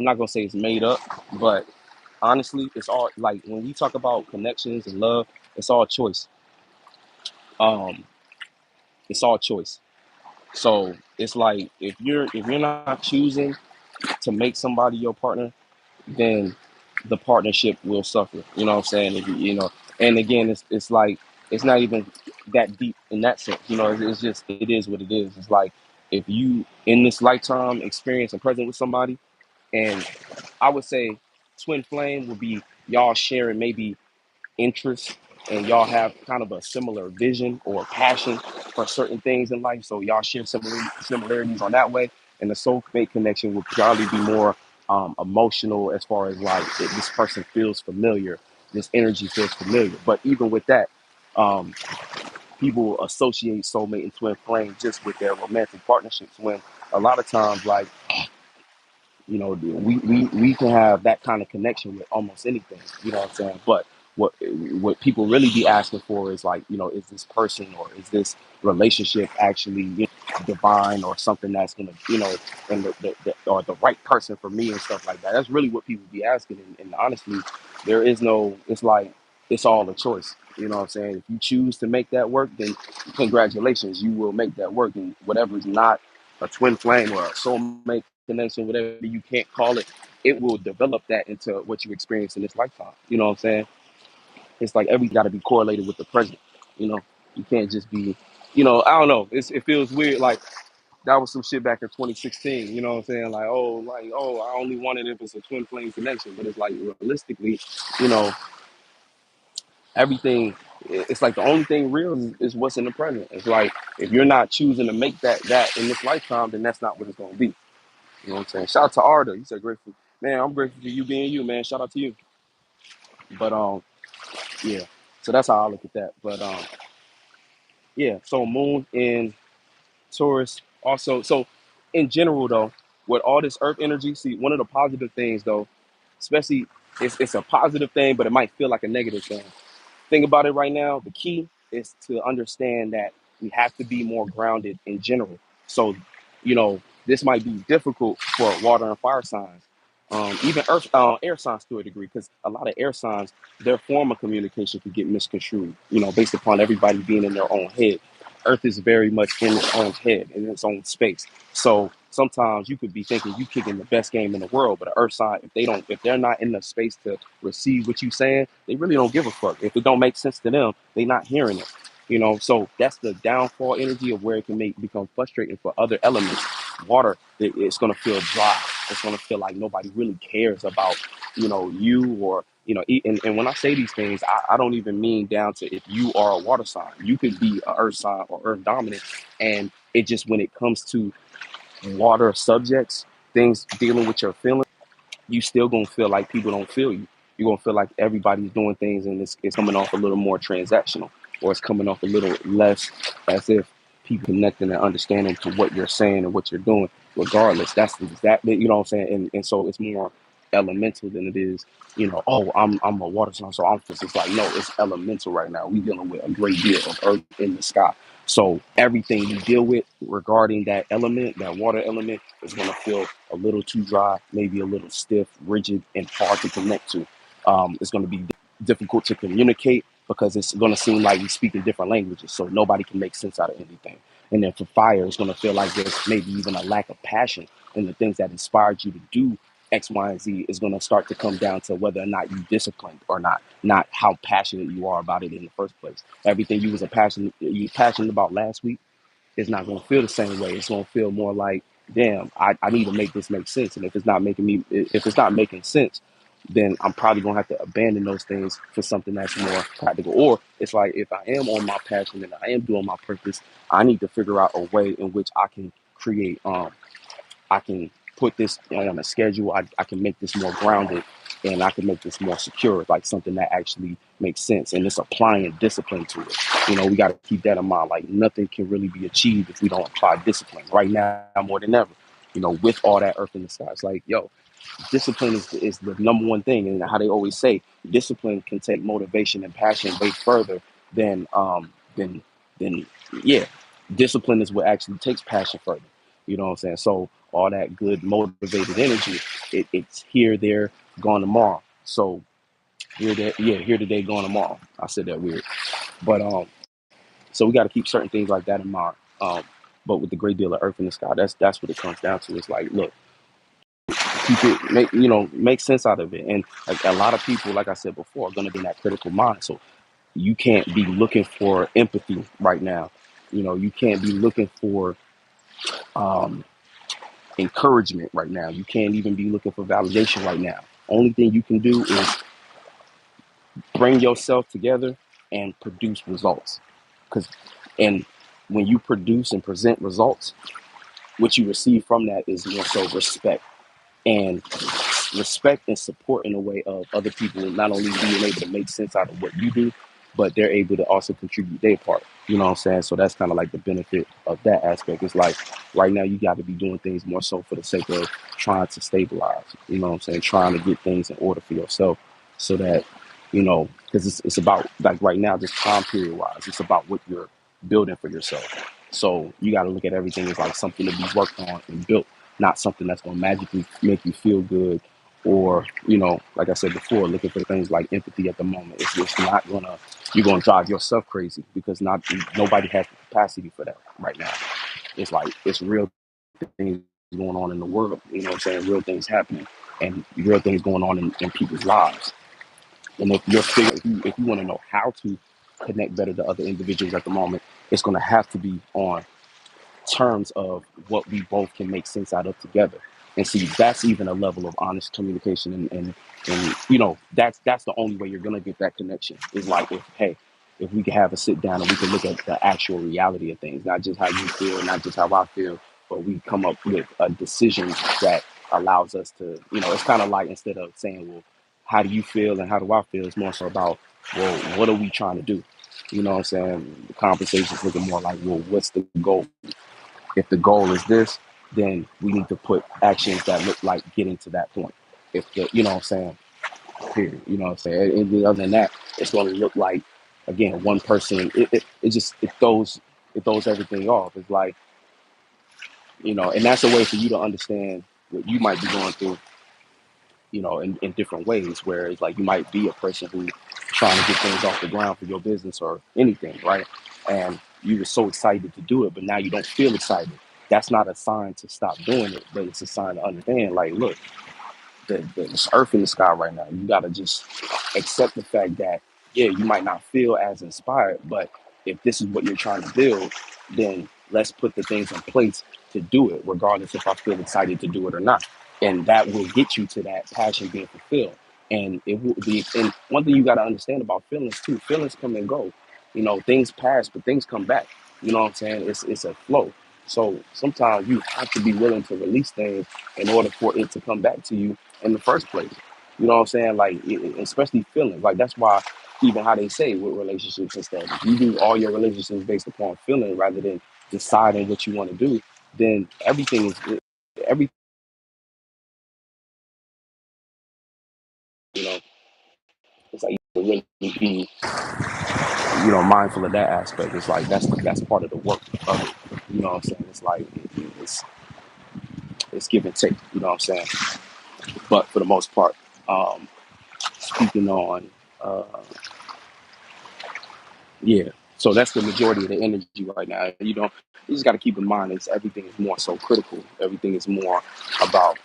not gonna say it's made up, but honestly, it's all, like, when we talk about connections and love, it's all choice. Um, it's all choice. So it's like, if you're not choosing to make somebody your partner, then the partnership will suffer. You know what I'm saying? And again, it's like, it's not even that deep in that sense. It's just, it is what it is. It's like, if you in this lifetime experience and present with somebody, and I would say twin flame would be y'all sharing maybe interests, and y'all have kind of a similar vision or passion for certain things in life. So y'all share similarities on that way. And the soulmate connection would probably be more emotional, as far as like, this person feels familiar, this energy feels familiar. But even with that, um, people associate soulmate and twin flame just with their romantic partnerships, when a lot of times, like, we can have that kind of connection with almost anything. You know what I'm saying? But what people really be asking for is like, is this person or is this relationship actually divine or something that's gonna, and or the right person for me and stuff like that. That's really what people be asking. And honestly, there is no. It's like it's all a choice. You know what I'm saying? If you choose to make that work, then congratulations, you will make that work. And whatever is not a twin flame or a soulmate connection, whatever you can't call it, it will develop that into what you experience in this lifetime. You know what I'm saying? It's like everything got to be correlated with the present. You know, you can't just be, I don't know. It feels weird. Like that was some shit back in 2016. You know what I'm saying? Like, I only want it if it's a twin flame connection. But it's like realistically, you know, everything. It's like the only thing real is what's in the present. It's like if you're not choosing to make that in this lifetime, then that's not what it's gonna be. You know what I'm saying? Shout out to Arda. You said grateful. Man, I'm grateful for you being you, man. Shout out to you. But yeah. So that's how I look at that. But yeah. So Moon in Taurus also. So in general though, with all this Earth energy, see one of the positive things though, especially it's a positive thing, but it might feel like a negative thing. Think about it right now. The key is to understand that we have to be more grounded in general. So, this might be difficult for water and fire signs, even earth, air signs to a degree, because a lot of air signs, their form of communication could get misconstrued, based upon everybody being in their own head. Earth is very much in its own head, in its own space. So sometimes you could be thinking you kicking the best game in the world, but an earth sign, if they're not in the space to receive what you saying, they really don't give a fuck. If it don't make sense to them, they not hearing it. So that's the downfall energy of where it can become frustrating for other elements. Water, it's gonna feel dry. It's gonna feel like nobody really cares about, you or and when I say these things, I don't even mean down to if you are a water sign. You could be a earth sign or earth dominant, and it just when it comes to water subjects, things dealing with your feelings, you still gonna feel like people don't feel you. You're gonna feel like everybody's doing things and it's coming off a little more transactional, or it's coming off a little less as if people connecting and understanding to what you're saying and what you're doing. Regardless, that's exactly, you know what I'm saying. And so it's more elemental than it is, oh, I'm a water sign, so I'm just, it's like, no, it's elemental right now. We dealing with a great deal of earth in the sky. So everything you deal with regarding that element, that water element, is going to feel a little too dry, maybe a little stiff, rigid, and hard to connect to. It's going to be difficult to communicate because it's going to seem like we speak in different languages, so nobody can make sense out of anything. And then for fire, it's going to feel like there's maybe even a lack of passion in the things that inspired you to do X, Y, and Z. Is going to start to come down to whether or not you disciplined or not how passionate you are about it in the first place. Everything you was passionate about last week is not going to feel the same way. It's going to feel more like, damn, I need to make this make sense. And if it's not making sense, then I'm probably going to have to abandon those things for something that's more practical. Or it's like, if I am on my passion and I am doing my purpose, I need to figure out a way in which I can create, I can put this on a schedule. I can make this more grounded and I can make this more secure, like something that actually makes sense. And it's applying discipline to it. We got to keep that in mind. Like nothing can really be achieved if we don't apply discipline right now more than ever, with all that earth in the sky. It's like, yo, discipline is the number one thing. And how they always say, discipline can take motivation and passion way further than, than, than, yeah, discipline is what actually takes passion further. You know what I'm saying? So all that good motivated energy, it's here, there, gone tomorrow. So here, there, yeah, here today, gone tomorrow. I said that weird, but so we got to keep certain things like that in mind. But with the great deal of earth in the sky, that's what it comes down to. It's like, look, keep it, make sense out of it. And like a lot of people, like I said before, are going to be in that critical mind. So you can't be looking for empathy right now. You can't be looking for um, encouragement right now. You can't even be looking for validation right now. Only thing you can do is bring yourself together and produce results. Because, and when you produce and present results, what you receive from that is more so respect and respect and support in a way of other people not only being able to make sense out of what you do, but they're able to also contribute their part. You know what I'm saying? So that's kind of like the benefit of that aspect. It's like right now you got to be doing things more so for the sake of trying to stabilize. You know what I'm saying? Trying to get things in order for yourself so that, because it's about like right now, just time period wise, it's about what you're building for yourself. So you got to look at everything as like something to be worked on and built, not something that's going to magically make you feel good or, like I said before, looking for things like empathy at the moment. It's not gonna, you're gonna drive yourself crazy because nobody has the capacity for that right now. It's like it's real things going on in the world, you know what I'm saying? Real things happening and real things going on in people's lives. And if you want to know how to connect better to other individuals at the moment, it's gonna have to be on terms of what we both can make sense out of together. And see, that's even a level of honest communication, and that's the only way you're gonna get that connection. Is like if we could have a sit down and we can look at the actual reality of things, not just how you feel, not just how I feel, but we come up with a decision that allows us to, it's kind of like instead of saying, well, how do you feel and how do I feel? It's more so about, well, what are we trying to do? You know what I'm saying? The conversation's looking more like, well, what's the goal? If the goal is this, then we need to put actions that look like getting to that point. If the, you know what I'm saying, period. You know what I'm saying? And other than that, it's going to look like, again, one person, it throws everything off. It's like, and that's a way for you to understand what you might be going through, in different ways, where it's like you might be a person who trying to get things off the ground for your business or anything, right? And you were so excited to do it, but now you don't feel excited. That's not a sign to stop doing it, but it's a sign to understand, like, look, there's earth in the sky right now. You got to just accept the fact that, yeah, you might not feel as inspired, but if this is what you're trying to build, then let's put the things in place to do it, regardless if I feel excited to do it or not. And that will get you to that passion being fulfilled. And it will be, and one thing you got to understand about feelings too, feelings come and go. Things pass, but things come back. You know what I'm saying? It's a flow. So sometimes you have to be willing to release things in order for it to come back to you in the first place. You know what I'm saying? Like, especially feelings. Like, that's why even how they say with relationships and stuff, if you do all your relationships based upon feeling rather than deciding what you want to do, then everything, you know, it's like you have to really be, mindful of that aspect. It's like that's part of the work of it. You know what I'm saying? It's like it's it's give and take. You know what I'm saying? But for the most part, um, speaking on. Yeah. So that's the majority of the energy right now. You just got to keep in mind is everything is more so critical. Everything is more about,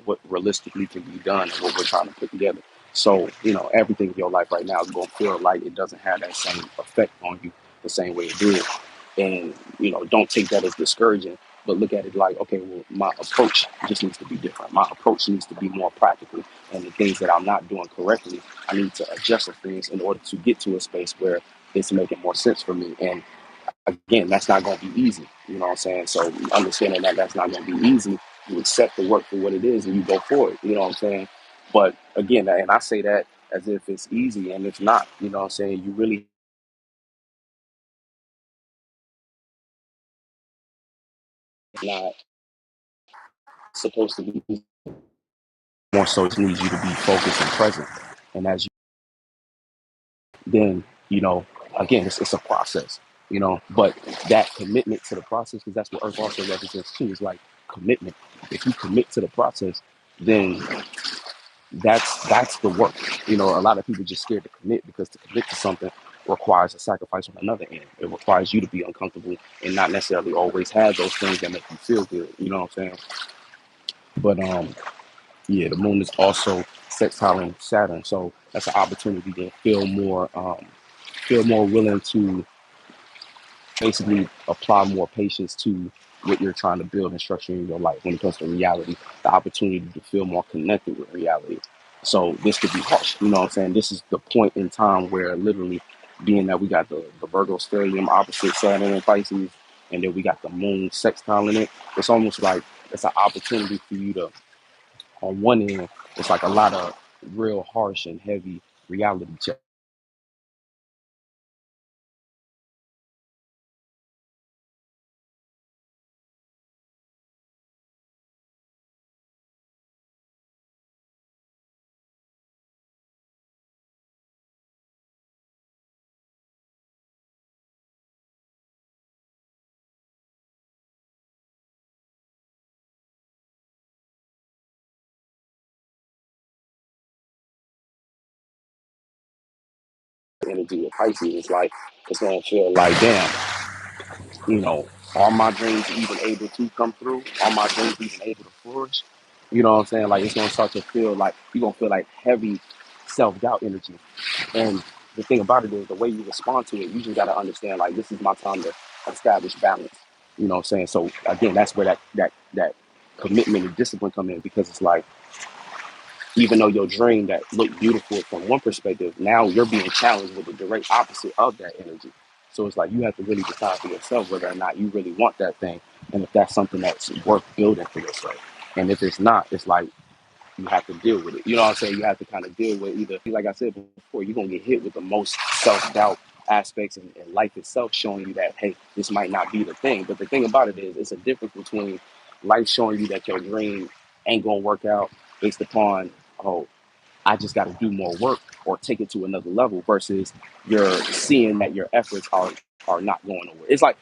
what realistically can be done and what we're trying to put together. So, everything in your life right now is going to feel like it doesn't have that same effect on you the same way it did. And, don't take that as discouraging, but look at it like, okay, well, my approach just needs to be different. My approach needs to be more practical. And the things that I'm not doing correctly, I need to adjust the things in order to get to a space where it's making more sense for me. And again, that's not going to be easy. You know what I'm saying? So understanding that that's not going to be easy, you accept the work for what it is and you go for it. You know what I'm saying? But again, and I say that as if it's easy and it's not. You know what I'm saying? You really not supposed to be more so it needs you to be focused and present. And as you then, again, it's a process, but that commitment to the process, because that's what Earth also represents too, is like commitment. If you commit to the process, then that's the work. A lot of people just scared to commit because to commit to something requires a sacrifice on another end. It requires you to be uncomfortable and not necessarily always have those things that make you feel good. You know what I'm saying? But yeah, the moon is also sextiling Saturn, so that's an opportunity to feel more willing to basically apply more patience to what you're trying to build and structure in your life when it comes to reality, the opportunity to feel more connected with reality. So this could be harsh, you know what I'm saying? This is the point in time where literally being that we got the Virgo stellium opposite Saturn and Pisces, and then we got the moon sextile in it, it's almost like it's an opportunity for you to, on one end, it's like a lot of real harsh and heavy reality check energy of Pisces. It's like, it's going to feel like, damn, you know, are my dreams even able to come through? Are my dreams even able to flourish? You know what I'm saying? Like, it's going to start to feel like, you're going to feel like heavy self-doubt energy. And the thing about it is, the way you respond to it, you just got to understand, like, this is my time to establish balance. You know what I'm saying? So again, that's where that commitment and discipline come in, because it's like, even though your dream that looked beautiful from one perspective, now you're being challenged with the direct opposite of that energy. So it's like, you have to really decide for yourself whether or not you really want that thing, and if that's something that's worth building for yourself. And if it's not, it's like, you have to deal with it. You know what I'm saying? You have to kind of deal with, either, like I said before, you're gonna get hit with the most self-doubt aspects, and life itself showing you that, hey, this might not be the thing. But the thing about it is, it's a difference between life showing you that your dream ain't gonna work out based upon, oh, I just got to do more work or take it to another level, versus you're seeing that your efforts are not going nowhere. It's like,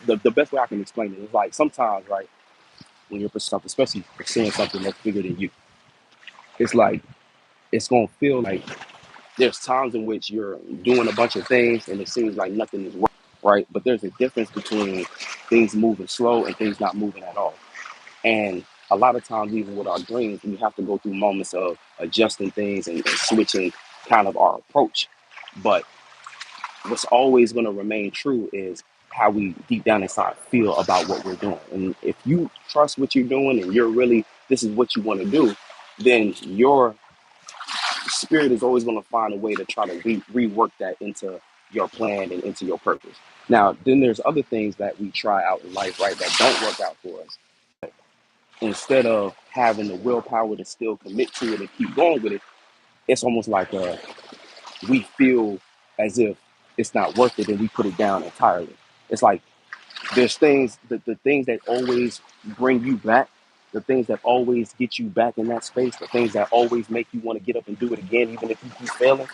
the best way I can explain it is like, sometimes, right, when you're pursuing something, especially pursuing something that's bigger than you, it's like, it's gonna feel like there's times in which you're doing a bunch of things and it seems like nothing is working, right? But there's a difference between things moving slow and things not moving at all. And a lot of times, even with our dreams, we have to go through moments of adjusting things and switching kind of our approach. But what's always going to remain true is how we deep down inside feel about what we're doing. And if you trust what you're doing and you're really, this is what you want to do, then your spirit is always going to find a way to try to rework that into your plan and into your purpose. Now, then there's other things that we try out in life, right, that don't work out for us. Instead of having the willpower to still commit to it and keep going with it, it's almost like, we feel as if it's not worth it, and we put it down entirely. It's like, there's things, the things that always bring you back, the things that always get you back in that space, the things that always make you want to get up and do it again, even if you keep failing.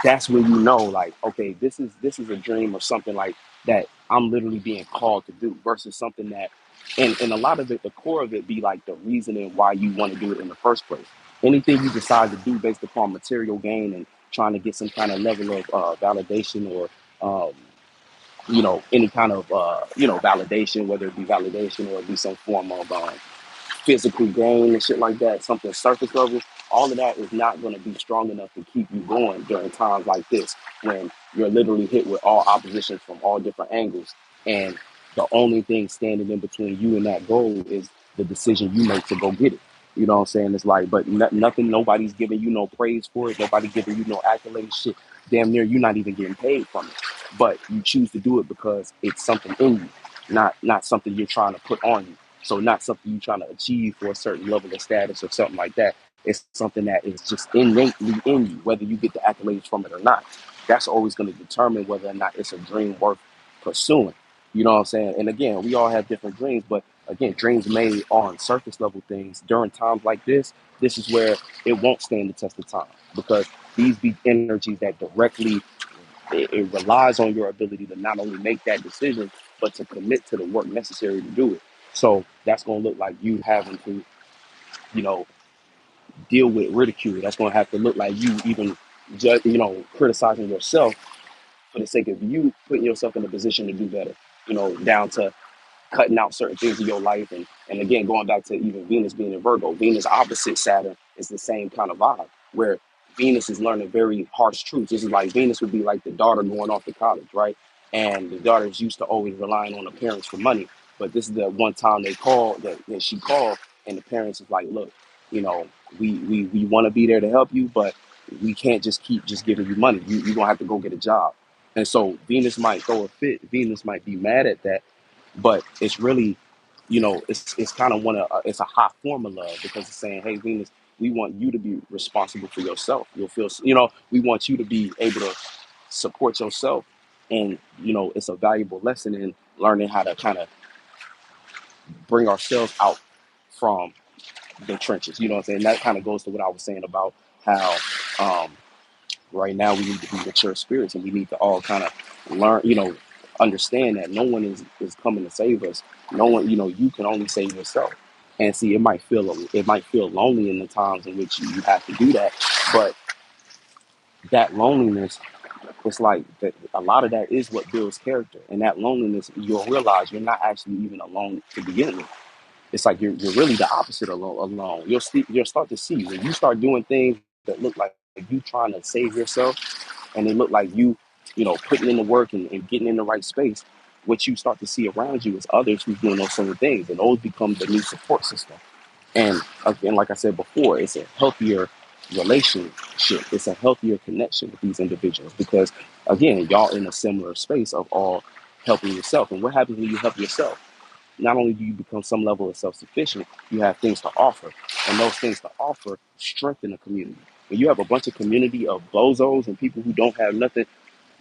That's when you know, like, okay, this is a dream or something like that I'm literally being called to do, versus something that, and a lot of it, the core of it be like the reasoning why you want to do it in the first place. Anything you decide to do based upon material gain and trying to get some kind of level of validation, or any kind of validation, whether it be validation or it be some form of physical gain and shit like that, something surface level, all of that is not going to be strong enough to keep you going during times like this, when you're literally hit with all opposition from all different angles. And the only thing standing in between you and that goal is the decision you make to go get it. You know what I'm saying? It's like, but nothing, nobody's giving you no praise for it. Nobody giving you no accolades. Shit, damn near you're not even getting paid from it. But you choose to do it because it's something in you, not something you're trying to put on you. So not something you're trying to achieve for a certain level of status or something like that. It's something that is just innately in you, whether you get the accolades from it or not. That's always going to determine whether or not it's a dream worth pursuing. You know what I'm saying? And again, we all have different dreams, but again, dreams made on surface level things during times like this is where it won't stand the test of time, because these be energies that directly, it relies on your ability to not only make that decision, but to commit to the work necessary to do it. So that's going to look like you having to, you know, deal with ridicule. That's going to have to look like you even criticizing yourself for the sake of you putting yourself in a position to do better, down to cutting out certain things in your life. And again, going back to even Venus being in Virgo, Venus opposite Saturn is the same kind of vibe, where Venus is learning very harsh truths. This is like, Venus would be like the daughter going off to college, right? And the daughter's used to always relying on the parents for money. But this is the one time that she called, and the parents is like, look, we want to be there to help you, but we can't just keep just giving you money. You're going to have to go get a job. And so Venus might throw a fit. Venus might be mad at that, but it's really, it's kind of it's a high form of love, because it's saying, hey, Venus, we want you to be responsible for yourself. You'll feel, we want you to be able to support yourself. And, it's a valuable lesson in learning how to kind of bring ourselves out from the trenches. You know what I'm saying? That kind of goes to what I was saying about how, right now we need to be mature spirits, and we need to all kind of learn, understand that no one is coming to save us. No one, you can only save yourself. And see, it might feel lonely in the times in which you have to do that, but that loneliness it's like that a lot of that is what builds character. And that loneliness, you'll realize you're not actually even alone to begin with. It's like you're really the opposite of alone. You'll start to see when you start doing things that look like you trying to save yourself, and they look like putting in the work and getting in the right space. What you start to see around you is others who's doing those same things, and those become the new support system. And again, like I said before, it's a healthier relationship. It's a healthier connection with these individuals because, again, y'all in a similar space of all helping yourself. And what happens when you help yourself? Not only do you become some level of self-sufficient, you have things to offer. And those things to offer strengthen the community. When you have a bunch of community of bozos and people who don't have nothing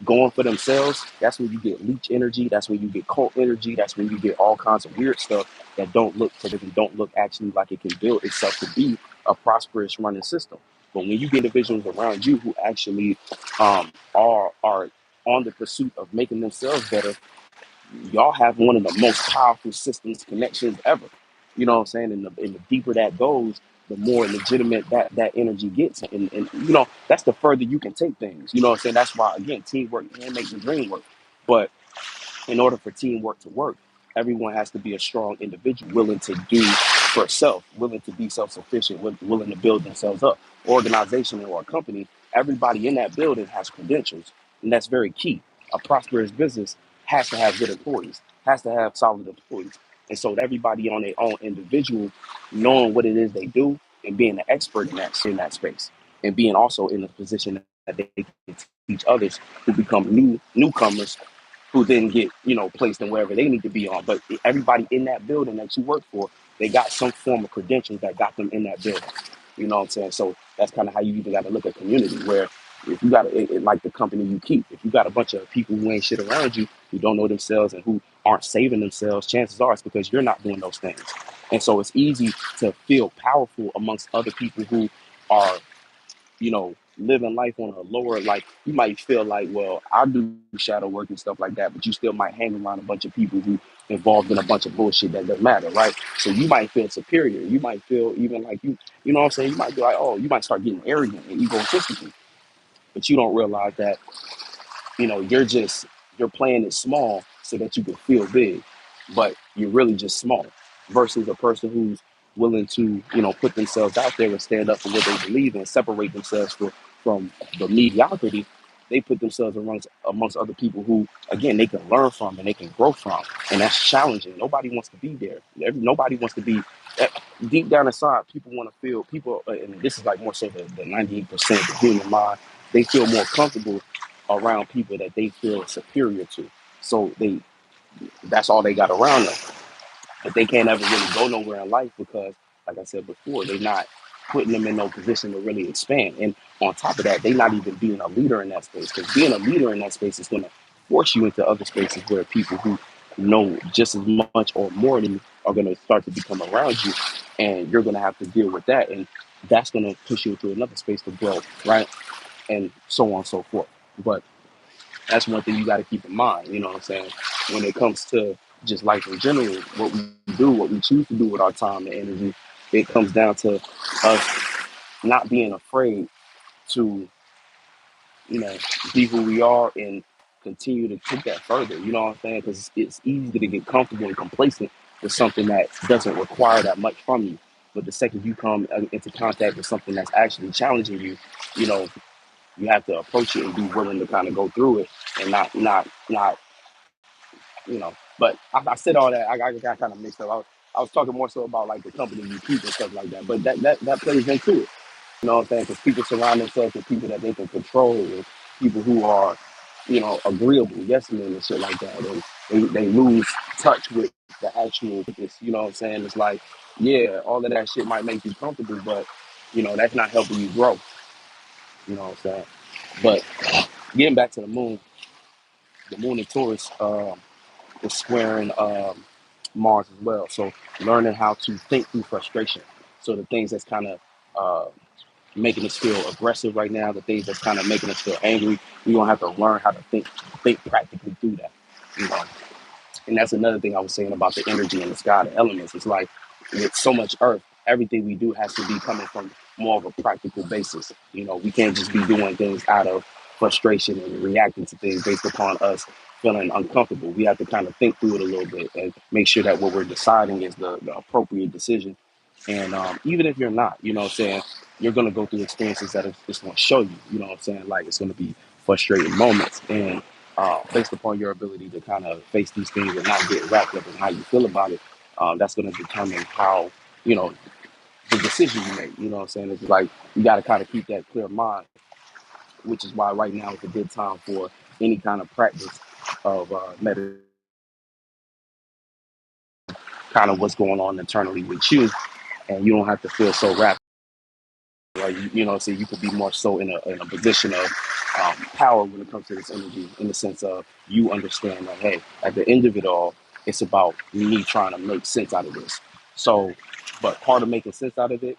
going for themselves, that's when you get leech energy. That's when you get cult energy. That's when you get all kinds of weird stuff that don't look productive and don't look actually like it can build itself to be a prosperous running system. But when you get individuals around you who actually are on the pursuit of making themselves better, y'all have one of the most powerful systems connections ever. You know what I'm saying? And the deeper that goes, the more legitimate that energy gets. And that's the further you can take things. You know what I'm saying? That's why, again, teamwork can make the dream work. But in order for teamwork to work, everyone has to be a strong individual, willing to do for self, willing to be self-sufficient, willing to build themselves up. Organization or a company, everybody in that building has credentials, and that's very key. A prosperous business has to have good employees, has to have solid employees. And so everybody on their own individual, knowing what it is they do and being an expert in that space, and being also in a position that they can teach others who become newcomers who then get placed in wherever they need to be on. But everybody in that building that you work for, they got some form of credentials that got them in that building. You know what I'm saying? So that's kind of how you even got to look at community. Where if you got like the company you keep, if you got a bunch of people who ain't shit around you, who don't know themselves and who aren't saving themselves, chances are it's because you're not doing those things. And so it's easy to feel powerful amongst other people who are living life on a lower, like you might feel like, well, I do shadow work and stuff like that, but you still might hang around a bunch of people who involved in a bunch of bullshit that doesn't matter, right? So you might feel superior. You might feel even like you know what I'm saying? You might be like, oh, you might start getting arrogant and egotistical, but you don't realize that you're playing it small so that you can feel big, but you're really just small versus a person who's willing to put themselves out there and stand up for what they believe in, separate themselves from the mediocrity. They put themselves amongst other people who, again, they can learn from and they can grow from, and that's challenging. Nobody wants to be there. Nobody wants to be eh, deep down inside. People want to feel and this is like more so the 98% of the human mind. They feel more comfortable around people that they feel superior to. So that's all they got around them. But they can't ever really go nowhere in life because, like I said before, they're not putting them in no position to really expand. And on top of that, they're not even being a leader in that space, because being a leader in that space is going to force you into other spaces where people who know just as much or more than you are going to start to become around you, and you're going to have to deal with that, and that's going to push you into another space to grow, right? And so on and so forth. But that's one thing you got to keep in mind, you know what I'm saying? When it comes to just life in general, what we do, what we choose to do with our time and energy, it comes down to us not being afraid to, you know, be who we are and continue to take that further, you know what I'm saying? Because it's easy to get comfortable and complacent with something that doesn't require that much from you. But the second you come into contact with something that's actually challenging you, you know, you have to approach it and be willing to kind of go through it and not But I said all that. I got kind of mixed up. I was talking more so about like the company you keep and stuff like that. But that plays into it. You know what I'm saying? Because people surround themselves with people that they can control, and people who are, agreeable, yes men and shit like that. And they lose touch with the actual business. You know what I'm saying? It's like, yeah, all of that shit might make you comfortable, but that's not helping you grow. You know what I'm saying? But getting back to the moon in Taurus. Is squaring Mars as well. So learning how to think through frustration. So the things that's kind of uh, making us feel aggressive right now, the things that's kind of making us feel angry, we're gonna have to learn how to think practically through that. You know, and that's another thing I was saying about the energy in the sky, the elements. It's like with so much Earth, everything we do has to be coming from more of a practical basis. We can't just be doing things out of frustration and reacting to things based upon us feeling uncomfortable. We have to kind of think through it a little bit and make sure that what we're deciding is the appropriate decision. And even if you're not, you know what I'm saying, you're going to go through experiences that it's going to show you, you know what I'm saying, like it's going to be frustrating moments. And based upon your ability to kind of face these things and not get wrapped up in how you feel about it, that's going to determine how, you know, the decision you make. You know what I'm saying? It's like you got to kind of keep that clear mind, which is why right now is a good time for any kind of practice of meditation, kind of what's going on internally with you, and you don't have to feel so wrapped. Like you know, so you could be more so in a position of power when it comes to this energy, in the sense of you understand that hey, at the end of it all, it's about me trying to make sense out of this. So, but part of making sense out of it,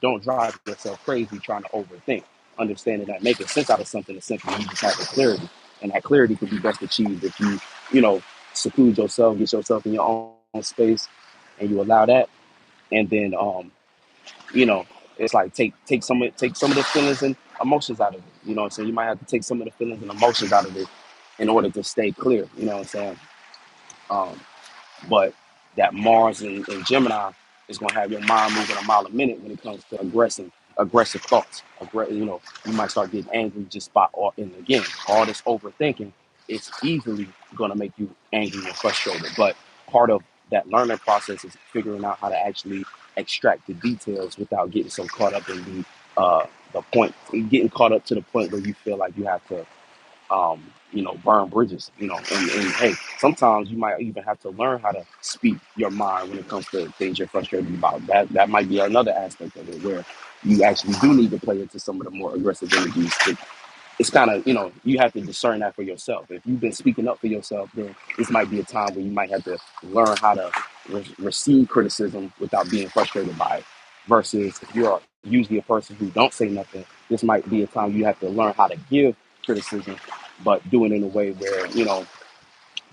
don't drive yourself crazy trying to overthink. Understanding that making sense out of something is simply you just have the clarity, and that clarity could be best achieved if you know, seclude yourself, get yourself in your own space, and you allow that, and then you know, it's like take some of the feelings and emotions out of it. You know what I'm saying? You might have to take some of the feelings and emotions out of it in order to stay clear. You know what I'm saying? Um, but that Mars in Gemini is going to have your mind moving a mile a minute when it comes to aggressive thoughts. You know, you might start getting angry just by all. And again, all this overthinking, it's easily going to make you angry and frustrated. But part of that learning process is figuring out how to actually extract the details without getting so caught up in the point, getting caught up to the point where you feel like you have to you know, burn bridges, you know, and hey, sometimes you might even have to learn how to speak your mind when it comes to things you're frustrated about. That might be another aspect of it where you actually do need to play into some of the more aggressive energies. It's kind of, you know, you have to discern that for yourself. If you've been speaking up for yourself, then this might be a time where you might have to learn how to receive criticism without being frustrated by it. Versus if you're usually a person who don't say nothing, this might be a time you have to learn how to give criticism, but do it in a way where, you know,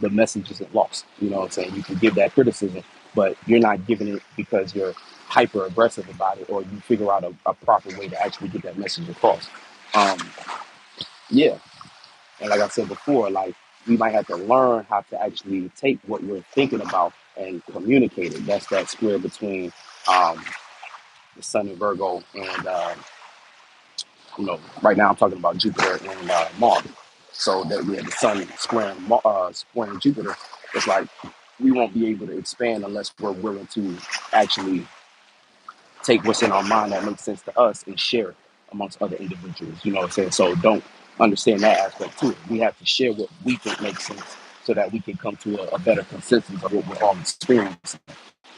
the message isn't lost. You know what I'm saying? You can give that criticism, but you're not giving it because you're hyper aggressive about it, or you figure out a proper way to actually get that message across. Um, yeah, and like I said before, like we might have to learn how to actually take what we're thinking about and communicate it. That's that square between um, the Sun and Virgo, and you know, right now I'm talking about Jupiter and Mars. So that we have the Sun squaring Jupiter. It's like we won't be able to expand unless we're willing to actually take what's in our mind that makes sense to us and share it amongst other individuals. You know what I'm saying? So don't understand that aspect too. We have to share what we think makes sense so that we can come to a better consensus of what we're all experiencing.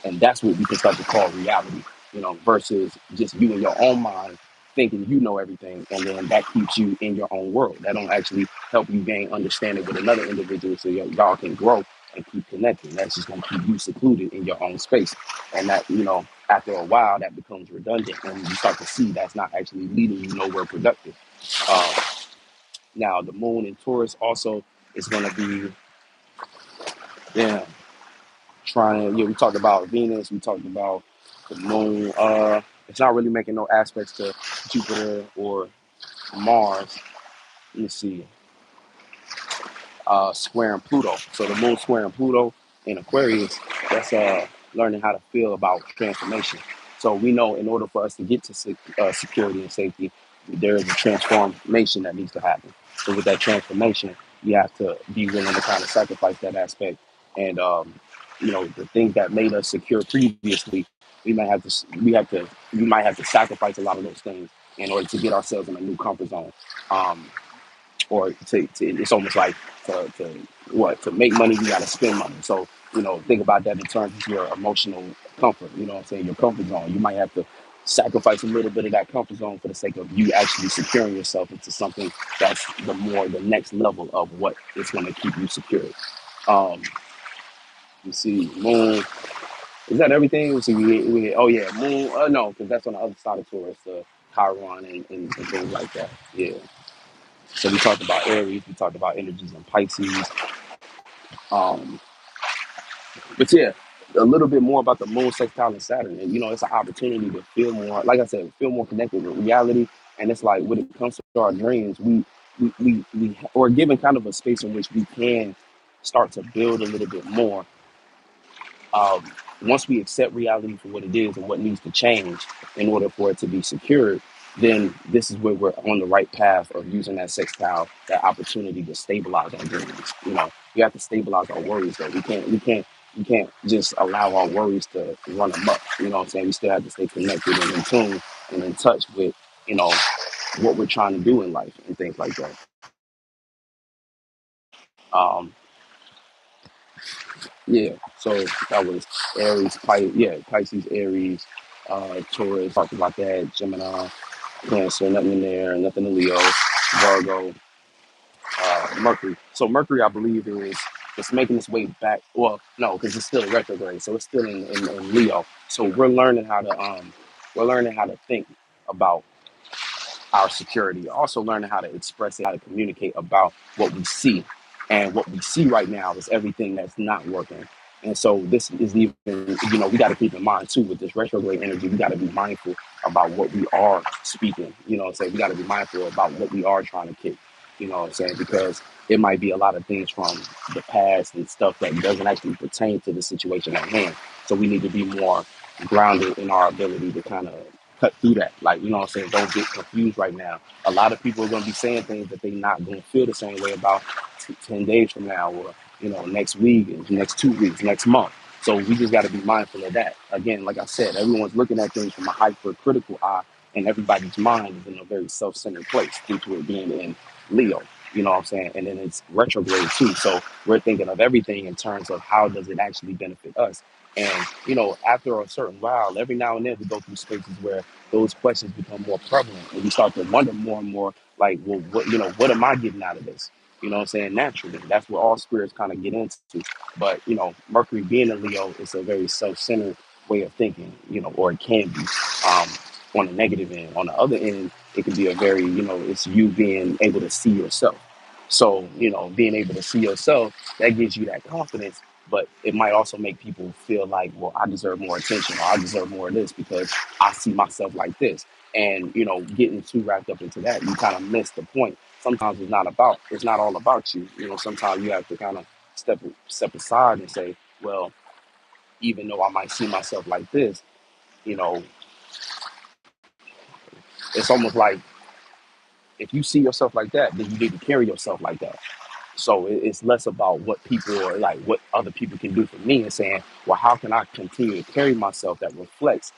And that's what we can start to call reality, you know, versus just you in your own mind thinking you know everything, and then that keeps you in your own world. That don't actually help you gain understanding with another individual so y'all can grow and keep connecting. That's just gonna keep you secluded in your own space. And that, you know, after a while that becomes redundant and you start to see that's not actually leading you nowhere productive. Um, Now the moon in Taurus also is gonna be, yeah, trying. Yeah, we talked about Venus, we talked about the moon. It's not really making no aspects to Jupiter or Mars. Let me see. Squaring Pluto. So the moon squaring Pluto in Aquarius, that's learning how to feel about transformation. So we know in order for us to get to security and safety, there is a transformation that needs to happen. So with that transformation, you have to be willing to kind of sacrifice that aspect. And you know, the things that made us secure previously, we might have to sacrifice a lot of those things in order to get ourselves in a new comfort zone. Um, or it's almost like to make money you got to spend money. So you know, think about that in terms of your emotional comfort. You know what I'm saying? Your comfort zone. You might have to sacrifice a little bit of that comfort zone for the sake of you actually securing yourself into something that's the next level of what is going to keep you secure. um you see moon, is that everything? We see oh yeah, moon, no, because that's on the other side of Taurus, Chiron and things like that. Yeah. So we talked about Aries, we talked about energies in Pisces. Um, but yeah, a little bit more about the moon sextile and Saturn. And you know, it's an opportunity to feel more, like I said, feel more connected with reality. And it's like when it comes to our dreams, or given kind of a space in which we can start to build a little bit more. um, Once we accept reality for what it is and what needs to change in order for it to be secured, then this is where we're on the right path of using that sextile, that opportunity to stabilize our dreams. We have to stabilize our worries though. We can't just allow our worries to run amok. You know what I'm saying? We still have to stay connected and in tune and in touch with, you know, what we're trying to do in life and things like that. Um, Yeah, so that was Aries, Pisces, Aries, Taurus, talked about that, Gemini, Cancer, nothing in there, nothing in Leo, Virgo, Mercury. So Mercury, I believe, it's making its way back. Well, no, because it's still retrograde, so it's still in Leo. So we're learning how to think about our security. Also learning how to express it, how to communicate about what we see. And what we see right now is everything that's not working. And so this is even, we got to keep in mind too with this retrograde energy, we got to be mindful about what we are speaking. We got to be mindful about what we are trying to kick. Because it might be a lot of things from the past and stuff that doesn't actually pertain to the situation at hand. So we need to be more grounded in our ability to kind of cut through that. Like, don't get confused right now. A lot of people are going to be saying things that they're not going to feel the same way about 10 days from now, or, next week, next 2 weeks, next month. So we just got to be mindful of that. Again, like I said, everyone's looking at things from a hypercritical eye, and everybody's mind is in a very self-centered place due to it being in Leo. You know what I'm saying? And then it's retrograde too. So we're thinking of everything in terms of how does it actually benefit us. And, after a certain while, every now and then we go through spaces where those questions become more prevalent and we start to wonder more and more, like, well, what am I getting out of this? You know what I'm saying? Naturally, that's where all spirits kind of get into. But, Mercury being a Leo is a very self-centered way of thinking, or it can be, um, on the negative end. On the other end, it can be a very, it's you being able to see yourself. So, being able to see yourself, that gives you that confidence, but it might also make people feel like, well, I deserve more attention, or I deserve more of this because I see myself like this. And, getting too wrapped up into that, you kind of miss the point. Sometimes it's not all about you. Sometimes you have to kind of step aside and say, well, even though I might see myself like this, you know, it's almost like if you see yourself like that, then you need to carry yourself like that. So it's less about what people are like, what other people can do for me, and saying, well, how can I continue to carry myself that reflects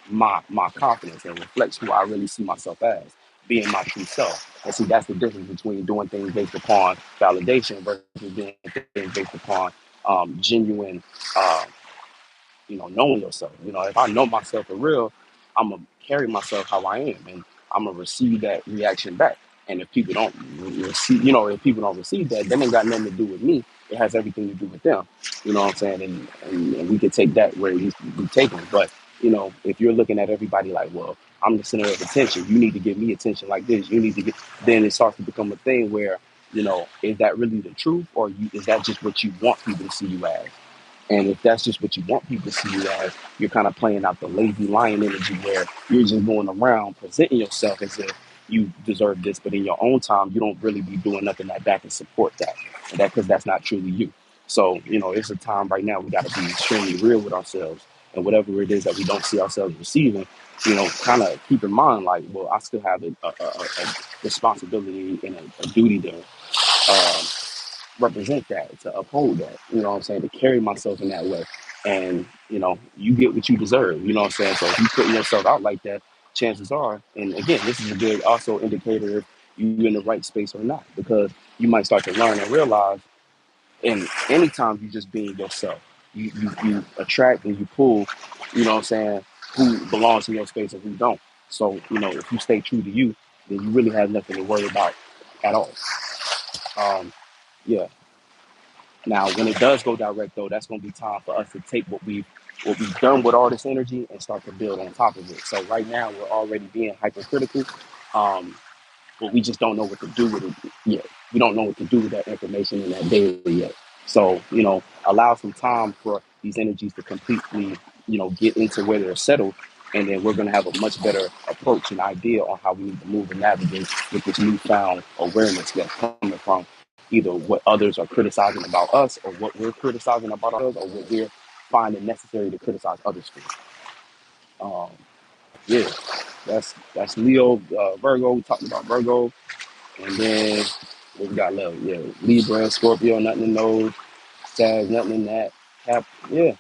my confidence and reflects who I really see myself as, being my true self. And see, that's the difference between doing things based upon validation versus doing things based upon genuine uh, knowing yourself. If I know myself for real, I'm gonna carry myself how I am, and I'm gonna receive that reaction back. And if people don't receive, that, then it got nothing to do with me. It has everything to do with them. You know what I'm saying? And we could take that where it needs to be taken. But if you're looking at everybody like, well, I'm the center of attention. You need to give me attention like this. You need to get. Then it starts to become a thing where is that really the truth, or is that just what you want people to see you as? And if that's just what you want people to see you as, you're kind of playing out the lazy lion energy where you're just going around presenting yourself as if you deserve this, but in your own time, you don't really be doing nothing like that to support that. And that because that's not truly you. So, it's a time right now we got to be extremely real with ourselves, and whatever it is that we don't see ourselves receiving, kind of keep in mind like, well, I still have a responsibility and a duty to um, represent that, to uphold that, to carry myself in that way. And, you get what you deserve, So if you putting yourself out like that, chances are, and again, this is a good also indicator if you in the right space or not, because you might start to learn and realize, and anytime you just being yourself, you attract and you pull, who belongs in your space and who don't. So, if you stay true to you, then you really have nothing to worry about at all. Um, yeah. Now, when it does go direct, though, that's going to be time for us to take what we've done with all this energy and start to build on top of it. So right now, we're already being hypercritical, um, but we just don't know what to do with it yet. We don't know what to do with that information in that data yet. So allow some time for these energies to completely get into where they're settled, And then we're going to have a much better approach and idea on how we need to move and navigate with this newfound awareness that's coming from either what others are criticizing about us, or what we're criticizing about others, or what we're finding necessary to criticize others for. Um, yeah, that's Leo, Virgo. We talked about Virgo, and then what we got left? Yeah, Libra and Scorpio, nothing in those. Sag, nothing in that. Yeah,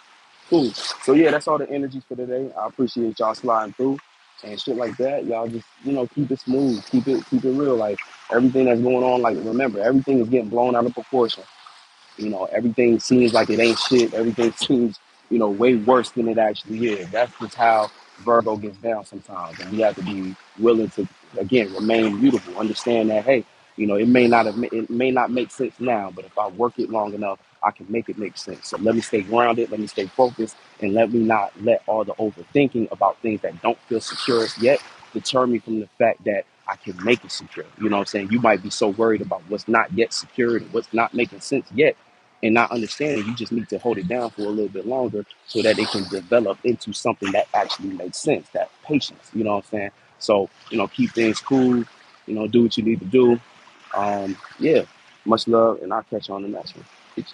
cool. So yeah, that's all the energies for today. I appreciate y'all sliding through and shit like that. Y'all just keep it smooth, keep it real. Like everything that's going on. Like remember, everything is getting blown out of proportion. Everything seems like it ain't shit. Everything seems, way worse than it actually is. That's just how Virgo gets down sometimes. And we have to be willing to, again, remain beautiful. Understand that, hey, it may not make sense now, but if I work it long enough, I can make it make sense. So let me stay grounded, let me stay focused, and let me not let all the overthinking about things that don't feel secure yet deter me from the fact that I can make it secure. You know what I'm saying? You might be so worried about what's not yet secured and what's not making sense yet and not understanding. You just need to hold it down for a little bit longer so that it can develop into something that actually makes sense, that patience. You know what I'm saying? So, keep things cool, do what you need to do. Yeah, much love, and I'll catch you on the next one. Peace.